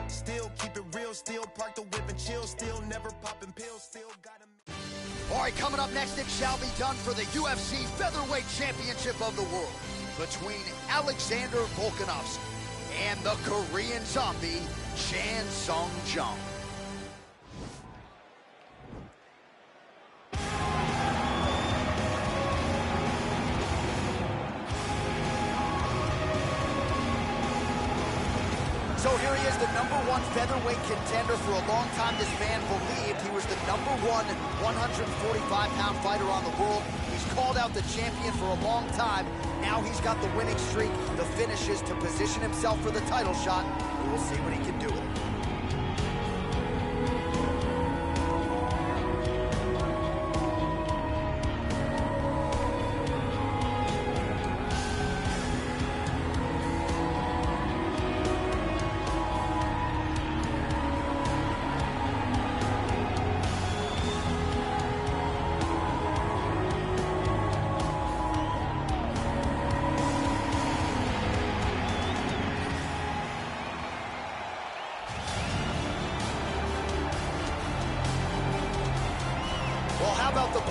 Still keep it real, still park the whip and chill, still never popping pills, still got them. All right, coming up next, it shall be done for the UFC Featherweight Championship of the World between Alexander Volkanovski and the Korean zombie, Chan Sung Jung. So here he is, the #1 featherweight contender. For a long time, this man believed he was the #1 145-pound fighter on the world. He's called out the champion for a long time. Now he's got the winning streak, the finishes to position himself for the title shot. We will see what he can do with it.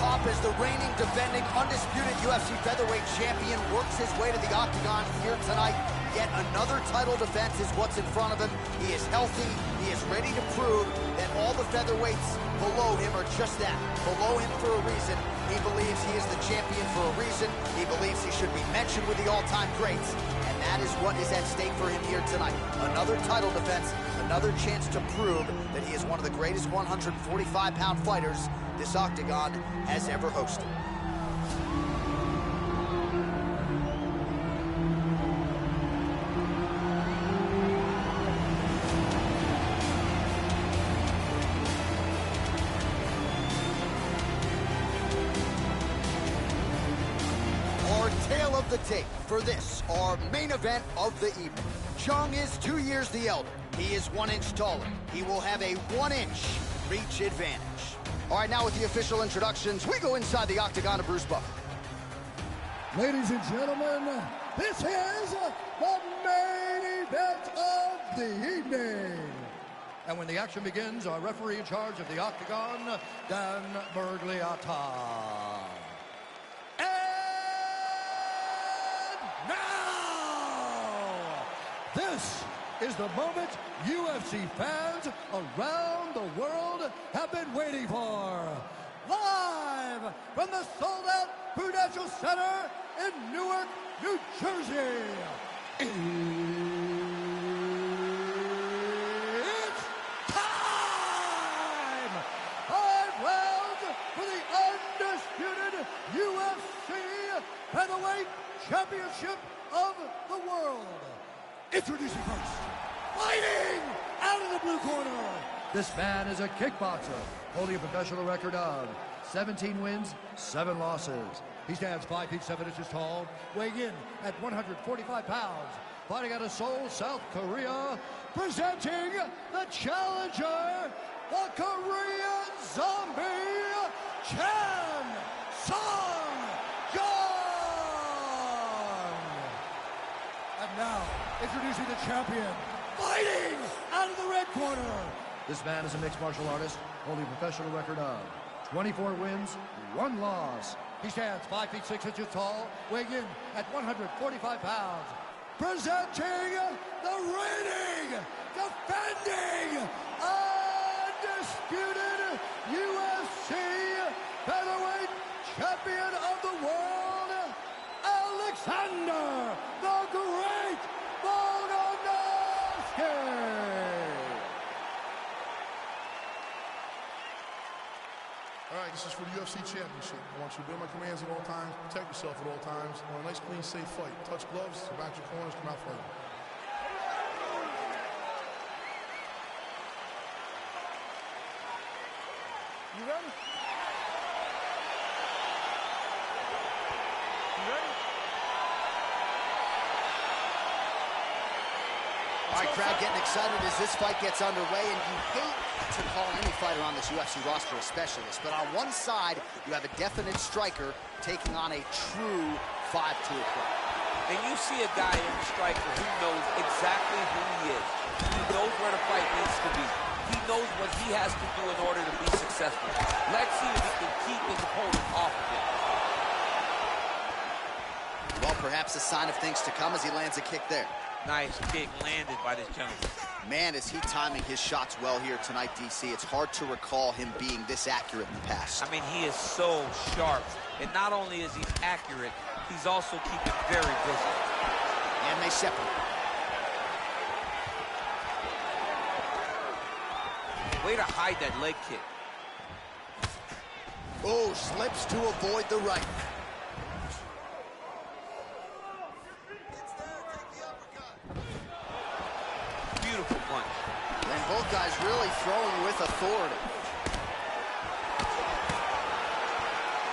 top as the reigning, defending, undisputed UFC featherweight champion works his way to the octagon here tonight. Yet another title defense is what's in front of him. He is healthy. He is ready to prove that all the featherweights below him are just that, below him for a reason. He believes he is the champion for a reason. He believes he should be mentioned with the all-time greats. And that is what is at stake for him here tonight. Another title defense, another chance to prove that he is one of the greatest 145-pound fighters this octagon has ever hosted. Our tale of the tape for this, our main event of the evening. Chung is 2 years the elder. He is 1 inch taller. He will have a 1 inch reach advantage. All right, now with the official introductions, we go inside the octagon of Bruce Buffer. Ladies and gentlemen, this is the main event of the evening. And when the action begins, our referee in charge of the octagon, Dan Bergliata. And now, this is the moment UFC fans around the world have been waiting for. Live from the sold-out Prudential Center in Newark, New Jersey. It's time! 5 rounds for the undisputed UFC Featherweight Championship of the world. Introducing first, fighting out of the blue corner. This man is a kickboxer, holding a professional record of 17 wins, 7 losses. He stands 5 feet 7 inches tall, weighing in at 145 pounds. Fighting out of Seoul, South Korea, presenting the challenger, the Korean Zombie, Chan Sung-Jung. And now, introducing the champion, fighting out of the red corner. This man is a mixed martial artist, holding a professional record of 24 wins, 1 loss. He stands 5 feet 6 inches tall, weighing in at 145 pounds. Presenting the reigning, defending, undisputed UFC featherweight champion of the world, Alexander the Great Volkanovski. All right, this is for the UFC Championship. I want you to obey my commands at all times, protect yourself at all times. I want a nice, clean, safe fight. Touch gloves, back your corners, come out fighting. You ready? You ready? All right, crowd getting excited as this fight gets underway, and you hate to call any fighter on this UFC roster a specialist, but on one side, you have a definite striker taking on a true 5-tool player. And you see a guy in the striker who knows exactly who he is. He knows where the fight needs to be. He knows what he has to do in order to be successful. Let's see if he can keep his opponent off of it. Well, perhaps a sign of things to come as he lands a kick there. Nice kick landed by this gentleman. Man, is he timing his shots well here tonight, DC. It's hard to recall him being this accurate in the past. I mean, he is so sharp. And not only is he accurate, he's also keeping very busy. And they separate. Way to hide that leg kick. Oh, slips to avoid the right. Beautiful punch. And both guys really throwing with authority.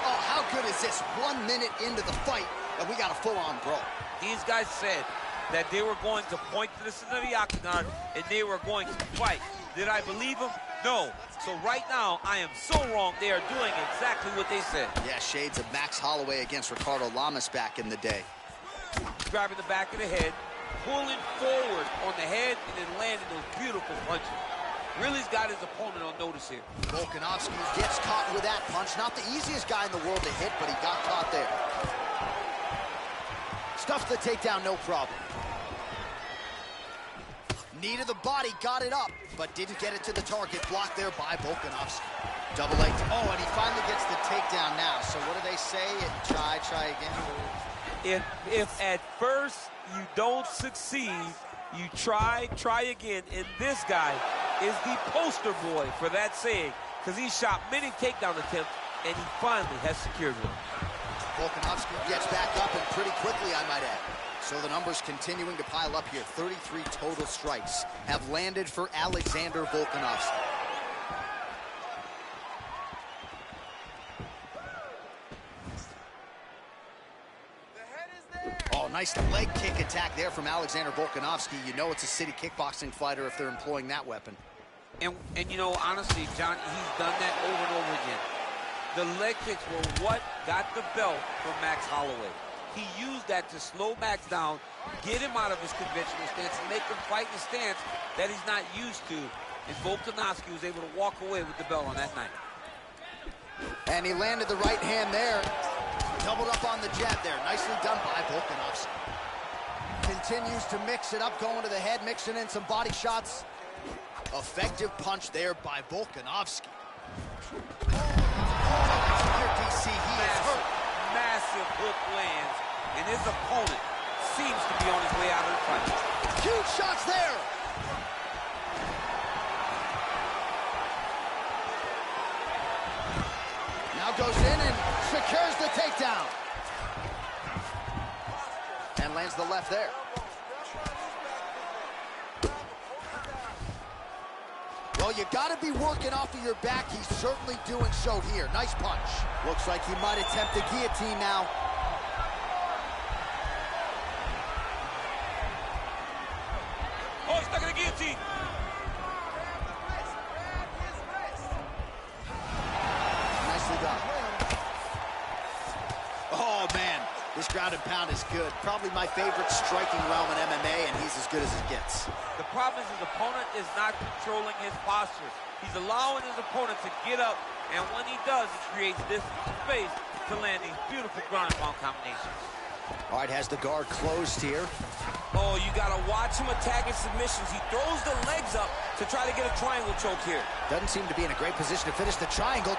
Oh, how good is this? 1 minute into the fight, and we got a full-on brawl. These guys said that they were going to point to the center of the octagon, and they were going to fight. Did I believe them? No. So right now, I am so wrong. They are doing exactly what they said. Yeah, shades of Max Holloway against Ricardo Lamas back in the day. Grabbing the back of the head, pulling forward on the head, and then landing those beautiful punches. Really's got his opponent on notice here. Volkanovski gets caught with that punch. Not the easiest guy in the world to hit, but he got caught there. Stuffs the takedown, no problem. Knee to the body, got it up, but didn't get it to the target. Blocked there by Volkanovski. Double leg. Oh, and he finally gets the takedown now. So what do they say? Try again. If at first you don't succeed, you try again. And this guy is the poster boy for that saying, because he shot many takedown attempts, and he finally has secured one. Volkanovski gets back up, and pretty quickly, I might add. So the numbers continuing to pile up here. 33 total strikes have landed for Alexander Volkanovski. Oh, nice leg kick attack there from Alexander Volkanovski. You know it's a city kickboxing fighter if they're employing that weapon. And you know, honestly, John, he's done that over and over again. The leg kicks were what got the belt from Max Holloway. He used that to slow Max down, get him out of his conventional stance, and make him fight in a stance that he's not used to. And Volkanovski was able to walk away with the belt on that night. And he landed the right hand there. Doubled up on the jab there. Nicely done by Volkanovski. Continues to mix it up, going to the head, mixing in some body shots. Effective punch there by Volkanovski. Here, DC, he is hurt. Massive hook lands, and his opponent seems to be on his way out of the fight. Huge shots there. Now goes in and secures the takedown. And lands the left there. Well, you got to be working off of your back. He's certainly doing so here. Nice punch. Looks like he might attempt the guillotine now. Oh, he's stuck in the guillotine. Nicely done. Oh, man. This ground and pound is good. Probably my favorite striking realm in MMA, and he's as good as it gets. The problem is his opponent is not controlling his posture. He's allowing his opponent to get up, and when he does, it creates distance and space to land these beautiful ground and pound combinations. All right, has the guard closed here. Oh, you got to watch him attacking submissions. He throws the legs up to try to get a triangle choke here. Doesn't seem to be in a great position to finish the triangle.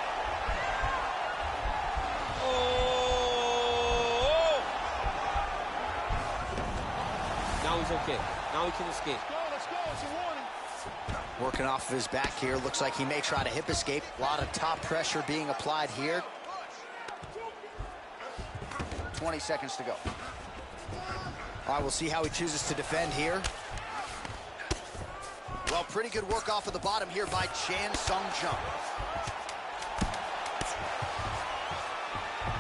Now he's okay. Now he can escape. Let's go. It's a warning. Working off of his back here. Looks like he may try to hip escape. A lot of top pressure being applied here. 20 seconds to go. All right, we'll see how he chooses to defend here. Well, pretty good work off of the bottom here by Chan Sung Jung.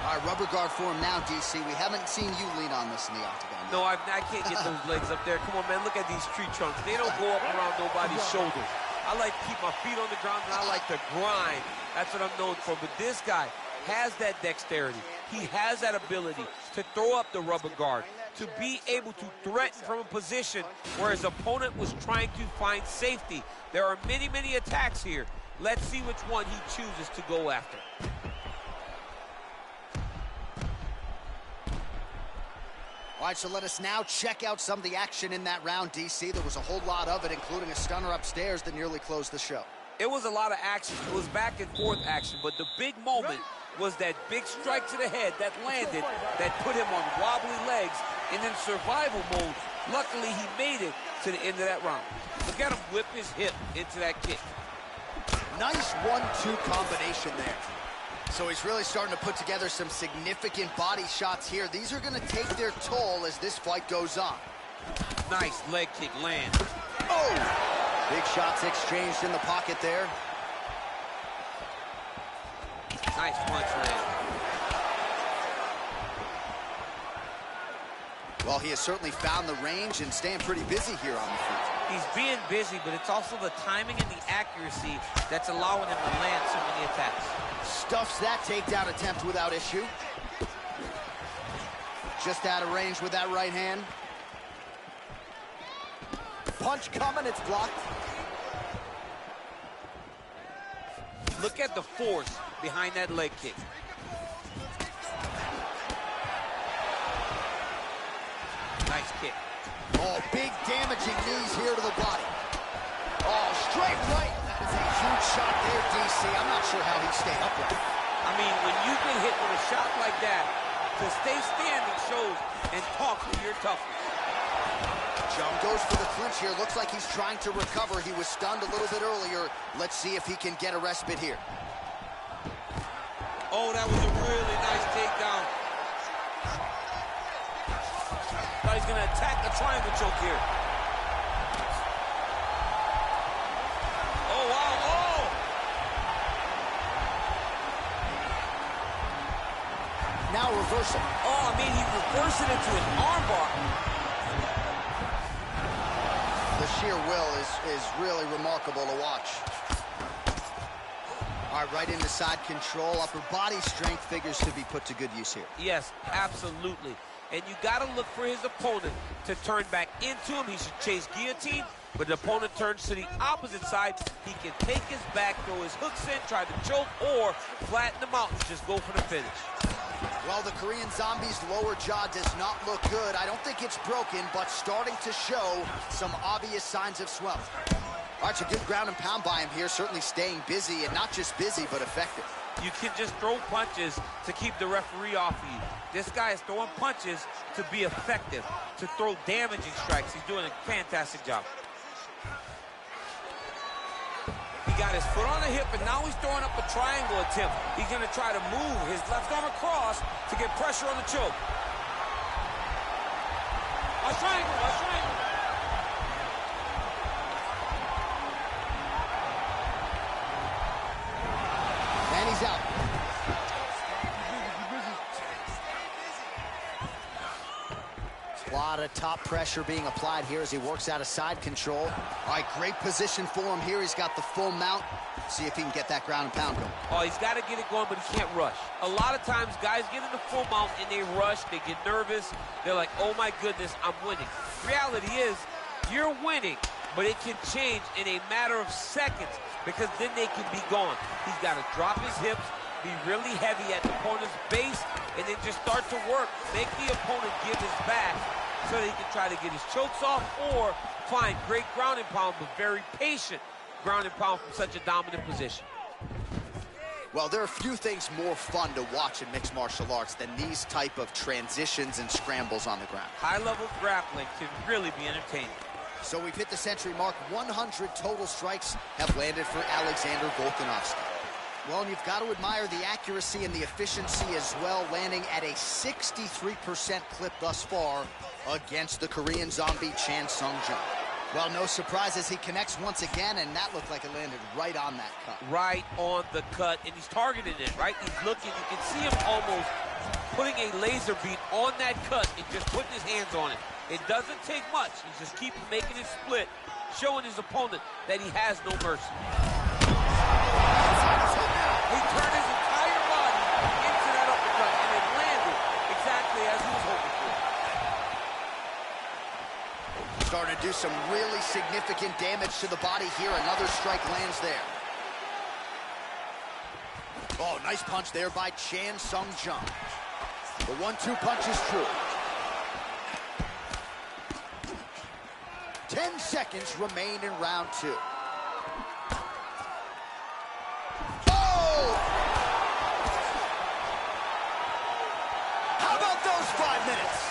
All right, rubber guard for him now, DC. We haven't seen you lean on this in the octagon. No, I can't get those legs up there. Come on, man, look at these tree trunks. They don't go up around nobody's shoulders. I like to keep my feet on the ground, and I like to grind. That's what I'm known for. But this guy has that dexterity. He has that ability to throw up the rubber guard, to be able to threaten from a position where his opponent was trying to find safety. There are many, many attacks here. Let's see which one he chooses to go after. All right, so let us now check out some of the action in that round, DC. There was a whole lot of it, including a stunner upstairs that nearly closed the show. It was a lot of action. It was back and forth action, but the big moment was that big strike to the head that landed, that put him on wobbly legs, and in survival mode, luckily he made it to the end of that round. Look at him whip his hip into that kick. Nice 1-2 combination there. So he's really starting to put together some significant body shots here. These are going to take their toll as this fight goes on. Nice leg kick land. Oh! Big shots exchanged in the pocket there. Nice punch land. Well, he has certainly found the range and staying pretty busy here on the feet. He's being busy, but it's also the timing and the accuracy that's allowing him to land so many attacks. Stuffs that takedown attempt without issue. Just out of range with that right hand. Punch coming, it's blocked. look at the force behind that leg kick. Nice kick. Oh, big damaging knees here to the body. Oh, straight right. That is a huge shot there, DC. I'm not sure how he stayed upright. I mean, when you get hit with a shot like that, to stay standing shows and talks to your toughness. Jung goes for the clinch here. Looks like he's trying to recover. He was stunned a little bit earlier. Let's see if he can get a respite here. Oh, that was a really nice takedown. Thought he's going to attack the triangle choke here. Oh, wow. Oh! Now reversal. Oh, I mean, he reversed it into an armbar. The sheer will is really remarkable to watch. All right, right into side control. Upper body strength figures to be put to good use here. Yes, absolutely. And you got to look for his opponent to turn back into him. He should chase guillotine, but the opponent turns to the opposite side. He can take his back, throw his hooks in, try to choke, or flatten him out and just go for the finish. Well, the Korean Zombie's lower jaw does not look good. I don't think it's broken, but starting to show some obvious signs of swelling. All right, it's a good ground and pound by him here, certainly staying busy, and not just busy, but effective. You can just throw punches to keep the referee off of you. This guy is throwing punches to be effective, to throw damaging strikes. He's doing a fantastic job. He got his foot on the hip, and now he's throwing up a triangle attempt. He's going to try to move his left arm across to get pressure on the choke. A triangle, a triangle. And he's out. A lot of top pressure being applied here as he works out of side control. All right, great position for him here. He's got the full mount. See if he can get that ground and pound going. Oh, he's got to get it going, but he can't rush. A lot of times, guys get in the full mount and they rush, they get nervous. They're like, oh my goodness, I'm winning. Reality is, you're winning, but it can change in a matter of seconds because then they can be gone. He's got to drop his hips, be really heavy at the opponent's base, and then just start to work. Make the opponent give his back so that he can try to get his chokes off or find great ground and pound, but very patient ground and pound from such a dominant position. Well, there are few things more fun to watch in mixed martial arts than these type of transitions and scrambles on the ground. High-level grappling can really be entertaining. So we've hit the century mark. 100 total strikes have landed for Alexander Volkanovski. Well, and you've got to admire the accuracy and the efficiency as well, landing at a 63% clip thus far against the Korean Zombie Chan Sung-jung. Well, no surprise as he connects once again, and that looked like it landed right on that cut. Right on the cut, and he's targeting it, right? He's looking, you can see him almost putting a laser beam on that cut and just putting his hands on it. It doesn't take much. He's just keep making it split, showing his opponent that he has no mercy. He turned his entire body into that uppercut, and it landed exactly as he was hoping for. Starting to do some really significant damage to the body here. Another strike lands there. Oh, nice punch there by Chan Sung-jung. The 1-2 punch is true. 10 seconds remain in round 2. Oh! How about those 5 minutes?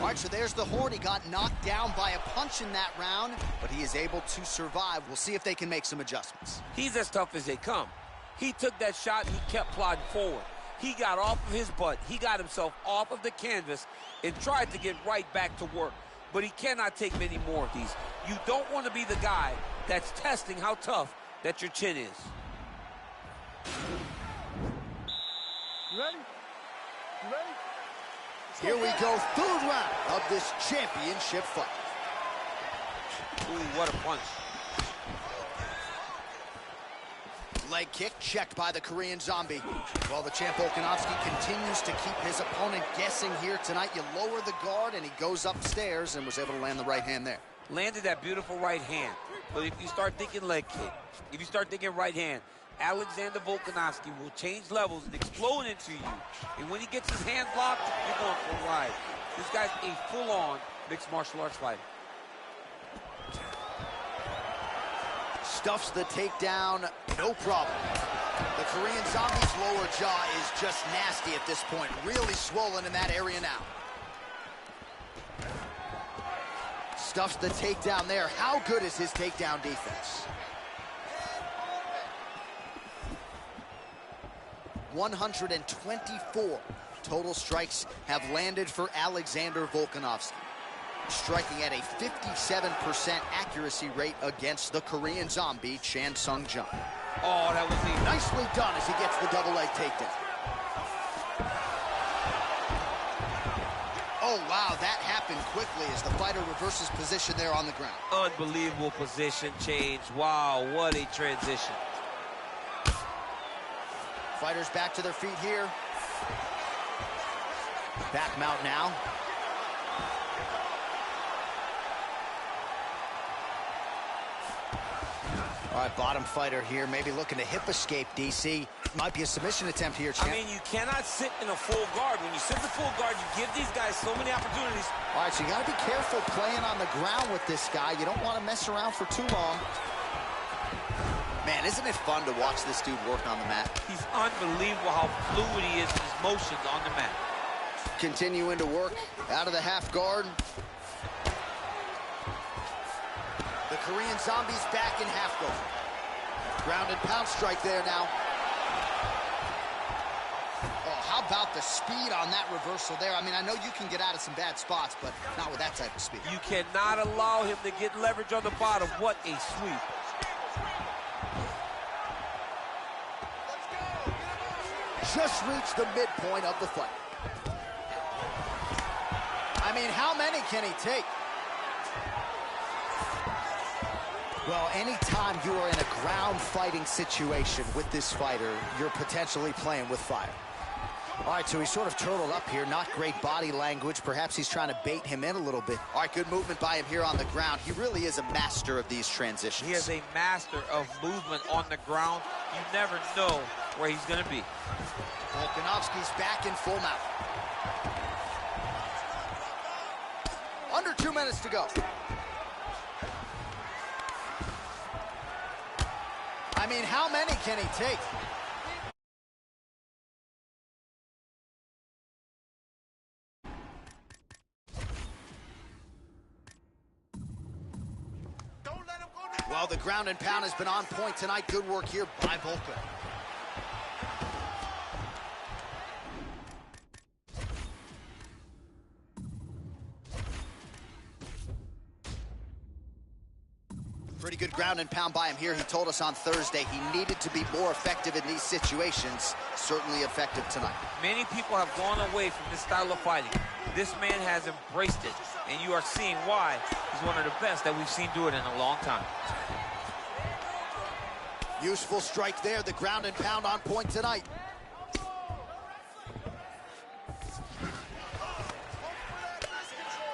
All right, so there's the Horde. He got knocked down by a punch in that round, but he is able to survive. We'll see if they can make some adjustments. He's as tough as they come. He took that shot and he kept plodding forward. He got off of his butt. He got himself off of the canvas and tried to get right back to work. But he cannot take many more of these. You don't want to be the guy that's testing how tough that your chin is. You ready? You ready? Here we go, third round of this championship fight. Ooh, what a punch. leg kick checked by the Korean Zombie. Well, the champ Volkanovski continues to keep his opponent guessing here tonight. You lower the guard, and he goes upstairs and was able to land the right hand there. Landed that beautiful right hand. But if you start thinking leg kick, if you start thinking right hand, Alexander Volkanovski will change levels and explode into you. And when he gets his hand blocked, you're going for a ride. This guy's a full-on mixed martial arts fighter. Stuffs the takedown, no problem. The Korean Zombie's lower jaw is just nasty at this point. Really swollen in that area now. Stuffs the takedown there. How good is his takedown defense? 124 total strikes have landed for Alexander Volkanovski, striking at a 57% accuracy rate against the Korean Zombie, Chan Sung Jung. Oh, that was easy. Nicely done as he gets the double leg takedown. Oh, wow, that happened quickly as the fighter reverses position there on the ground. Unbelievable position change. Wow, what a transition. Fighters back to their feet here. Back mount now. All right, bottom fighter here, maybe looking to hip escape, DC. Might be a submission attempt here, champ. I mean, you cannot sit in a full guard. When you sit in full guard, you give these guys so many opportunities. All right, so you got to be careful playing on the ground with this guy. You don't want to mess around for too long. Man, isn't it fun to watch this dude work on the mat? He's unbelievable how fluid he is in his motions on the mat. Continuing to work out of the half guard. The Korean Zombie's back in half guard. Ground and pound strike there now. Oh, how about the speed on that reversal there? I mean, I know you can get out of some bad spots, but not with that type of speed. You cannot allow him to get leverage on the bottom. What a sweep. Just reached the midpoint of the fight. I mean, how many can he take? Well, anytime you are in a ground fighting situation with this fighter, you're potentially playing with fire. All right, so he's sort of turtled up here. Not great body language. Perhaps he's trying to bait him in a little bit. All right, good movement by him here on the ground. He really is a master of these transitions. He is a master of movement on the ground. You never know where he's going to be. Volkanovski's back in full mount. Under 2 minutes to go. I mean, how many can he take? Well, the ground and pound has been on point tonight. Good work here by Volka. Pretty good ground and pound by him here. He told us on Thursday he needed to be more effective in these situations. Certainly effective tonight. Many people have gone away from this style of fighting. This man has embraced it, and you are seeing why he's one of the best that we've seen do it in a long time. Useful strike there. The ground and pound on point tonight.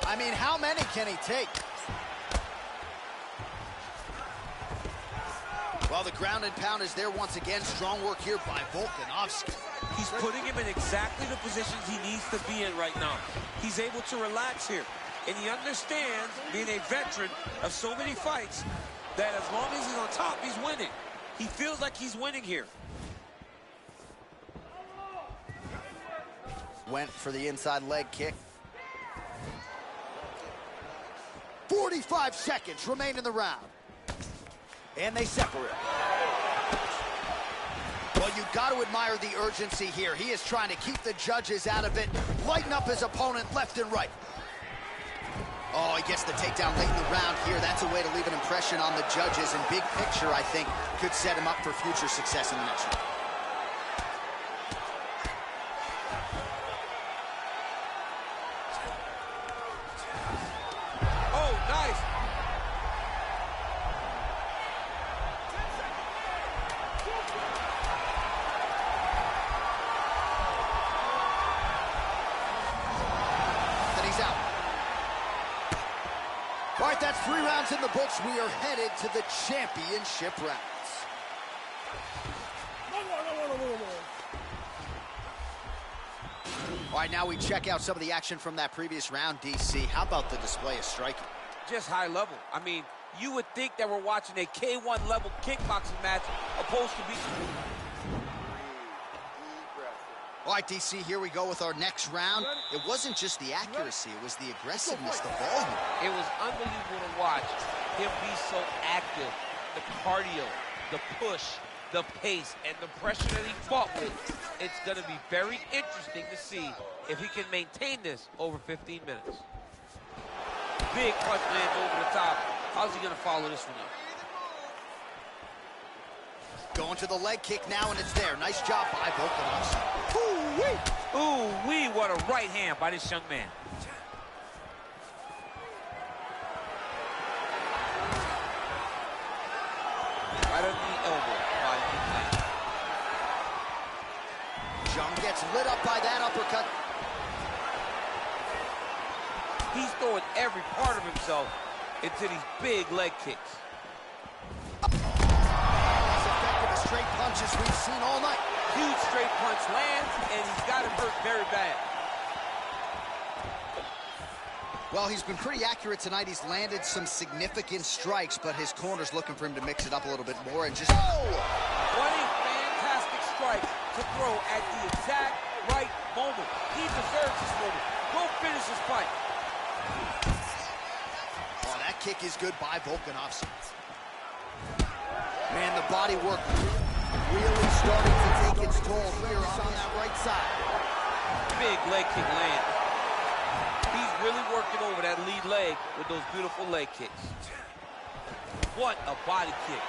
I mean, how many can he take? Well, the ground and pound is there once again. Strong work here by Volkanovski. He's putting him in exactly the positions he needs to be in right now. He's able to relax here. And he understands, being a veteran of so many fights, that as long as he's on top, he's winning. He feels like he's winning here. Went for the inside leg kick. 45 seconds remain in the round. And they separate. Well, you've got to admire the urgency here. He is trying to keep the judges out of it, lighten up his opponent left and right. Oh, he gets the takedown late in the round here. That's a way to leave an impression on the judges, and big picture, I think, could set him up for future success in the next round. Oh, nice. right, that's 3 rounds in the books. We are headed to the championship rounds. All right, now we check out some of the action from that previous round, DC. How about the display of striking? Just high level. I mean, you would think that we're watching a K1 level kickboxing match opposed to be... All right, DC, here we go with our next round. It wasn't just the accuracy, it was the aggressiveness, the volume. It was unbelievable to watch him be so active. The cardio, the push, the pace, and the pressure that he fought with. It's going to be very interesting to see if he can maintain this over 15 minutes. Big punch lands over the top. How's he going to follow this one up? Going to the leg kick now, and it's there. Nice job by Volkanovski. Ooh-wee! Ooh-wee, what a right hand by this young man. Right on the elbow by McLean. Jung gets lit up by that uppercut. He's throwing every part of himself into these big leg kicks. Straight punches we've seen all night. Huge straight punch lands, and he's got him hurt very bad. Well, he's been pretty accurate tonight. He's landed some significant strikes, but his corner's looking for him to mix it up a little bit more and just... Oh! What a fantastic strike to throw at the exact right moment. He deserves this moment. Go finish his fight. Oh, that kick is good by Volkanovski. Man, the body work really starting to take its toll here on that right side. Big leg kick land. He's really working over that lead leg with those beautiful leg kicks. What a body kick.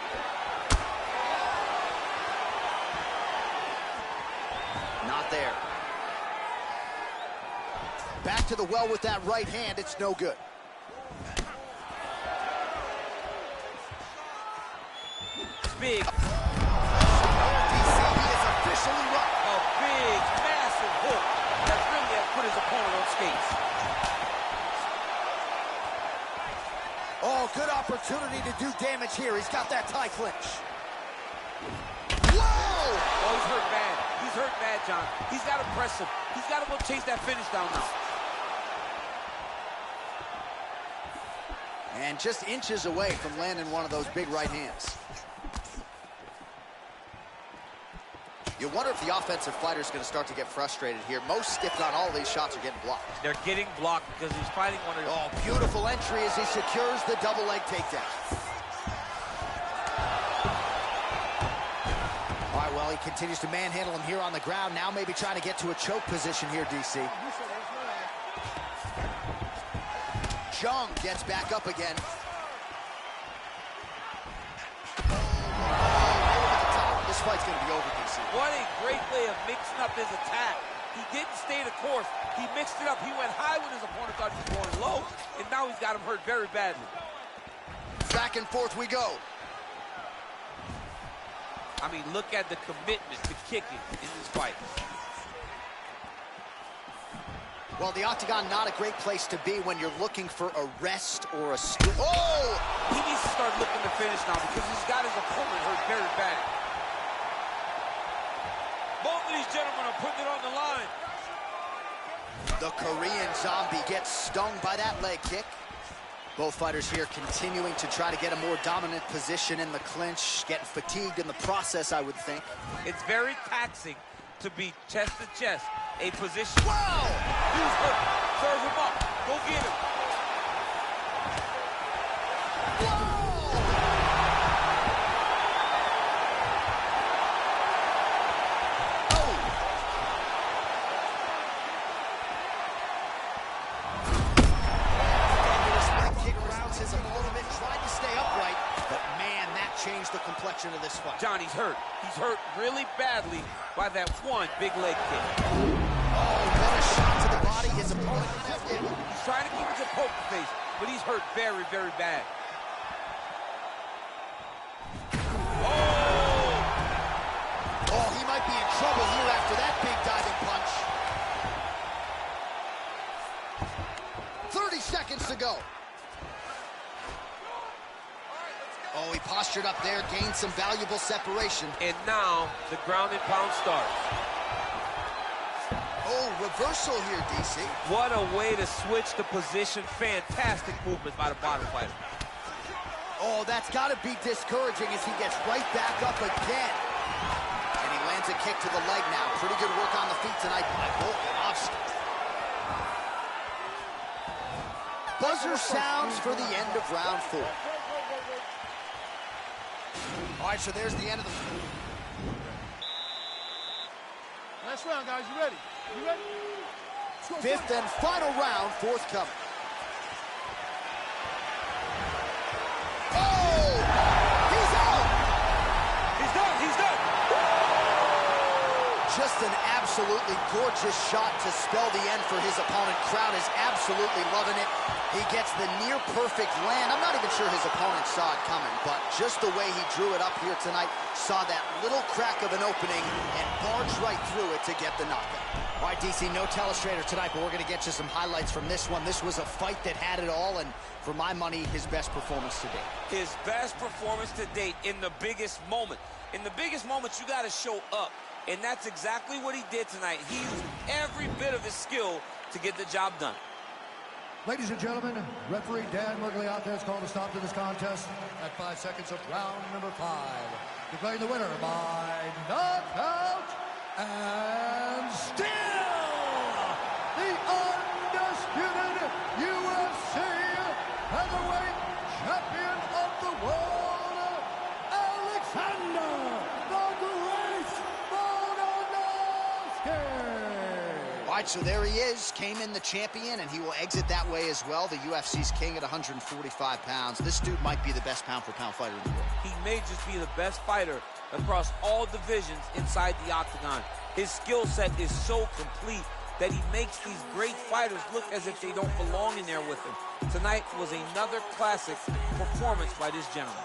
Not there. Back to the well with that right hand. It's no good. Big. DC, he is officially run. A big, massive hook that really has put his opponent on skates. Oh, good opportunity to do damage here. He's got that tie clinch. Whoa! Oh, he's hurt bad. He's hurt bad, John. He's got to press him. He's got to go chase that finish down now. And just inches away from landing one of those big right hands. You wonder if the offensive fighter is going to start to get frustrated here. Most, if not all, of these shots are getting blocked. They're getting blocked because he's fighting one of the... Oh, beautiful entry as he secures the double leg takedown. All right, well, he continues to manhandle him here on the ground. Now maybe trying to get to a choke position here, DC. Jung gets back up again. This fight's going to be over, DC. What a great way of mixing up his attack. He didn't stay the course. He mixed it up. He went high when his opponent thought he was going low, and now he's got him hurt very badly. Back and forth we go. I mean, look at the commitment to kicking in this fight. Well, the octagon, not a great place to be when you're looking for a rest or a... Oh! He needs to start looking to finish now because he's got his opponent hurt very bad. Both of these gentlemen are putting it on the line. The Korean zombie gets stung by that leg kick. Both fighters here continuing to try to get a more dominant position in the clinch, getting fatigued in the process, I would think. It's very taxing to be chest to chest, a position. Wow! Use hook, serve him up, go get him. The complexion of this fight. John, he's hurt. He's hurt really badly by that one big leg kick. Oh, what a shot to the body. His opponent left in. He's trying to keep it to poker face, but he's hurt very, very bad. Oh, he might be in trouble here after that big diving punch. 30 seconds to go. Oh, he postured up there, gained some valuable separation. And now the ground and pound starts. Oh, reversal here, DC. What a way to switch the position. Fantastic movement by the bottom fighter. Oh, that's got to be discouraging as he gets right back up again. And he lands a kick to the leg now. Pretty good work on the feet tonight by Volkanovski. Buzzer sounds for the end of round 4. All right, so there's the end of the... Last round, guys. You ready? You ready? 5th and final round, forthcoming. Oh! He's out! He's done! He's done! Just an absolutely gorgeous shot to spell the end for his opponent. Crowd is absolutely loving it. He gets the near-perfect land. I'm not even sure his opponent saw it coming, but just the way he drew it up here tonight, saw that little crack of an opening and barged right through it to get the knockout. All right, DC, no telestrator tonight, but we're going to get you some highlights from this one. This was a fight that had it all, and for my money, his best performance to date. His best performance to date in the biggest moment. In the biggest moments, you got to show up, and that's exactly what he did tonight. He used every bit of his skill to get the job done. Ladies and gentlemen, referee Dan Murgliata has called a stop to this contest at 5 seconds of round number 5. Declaring the winner by knockout and still the undisputed UFC heavyweight champion of the world, Alexander the Great Volkanovski. All right, so there he is, came in the champion, and he will exit that way as well. The UFC's king at 145 pounds. This dude might be the best pound-for-pound fighter in the world. He may just be the best fighter across all divisions inside the octagon. His skill set is so complete that he makes these great fighters look as if they don't belong in there with him. Tonight was another classic performance by this gentleman.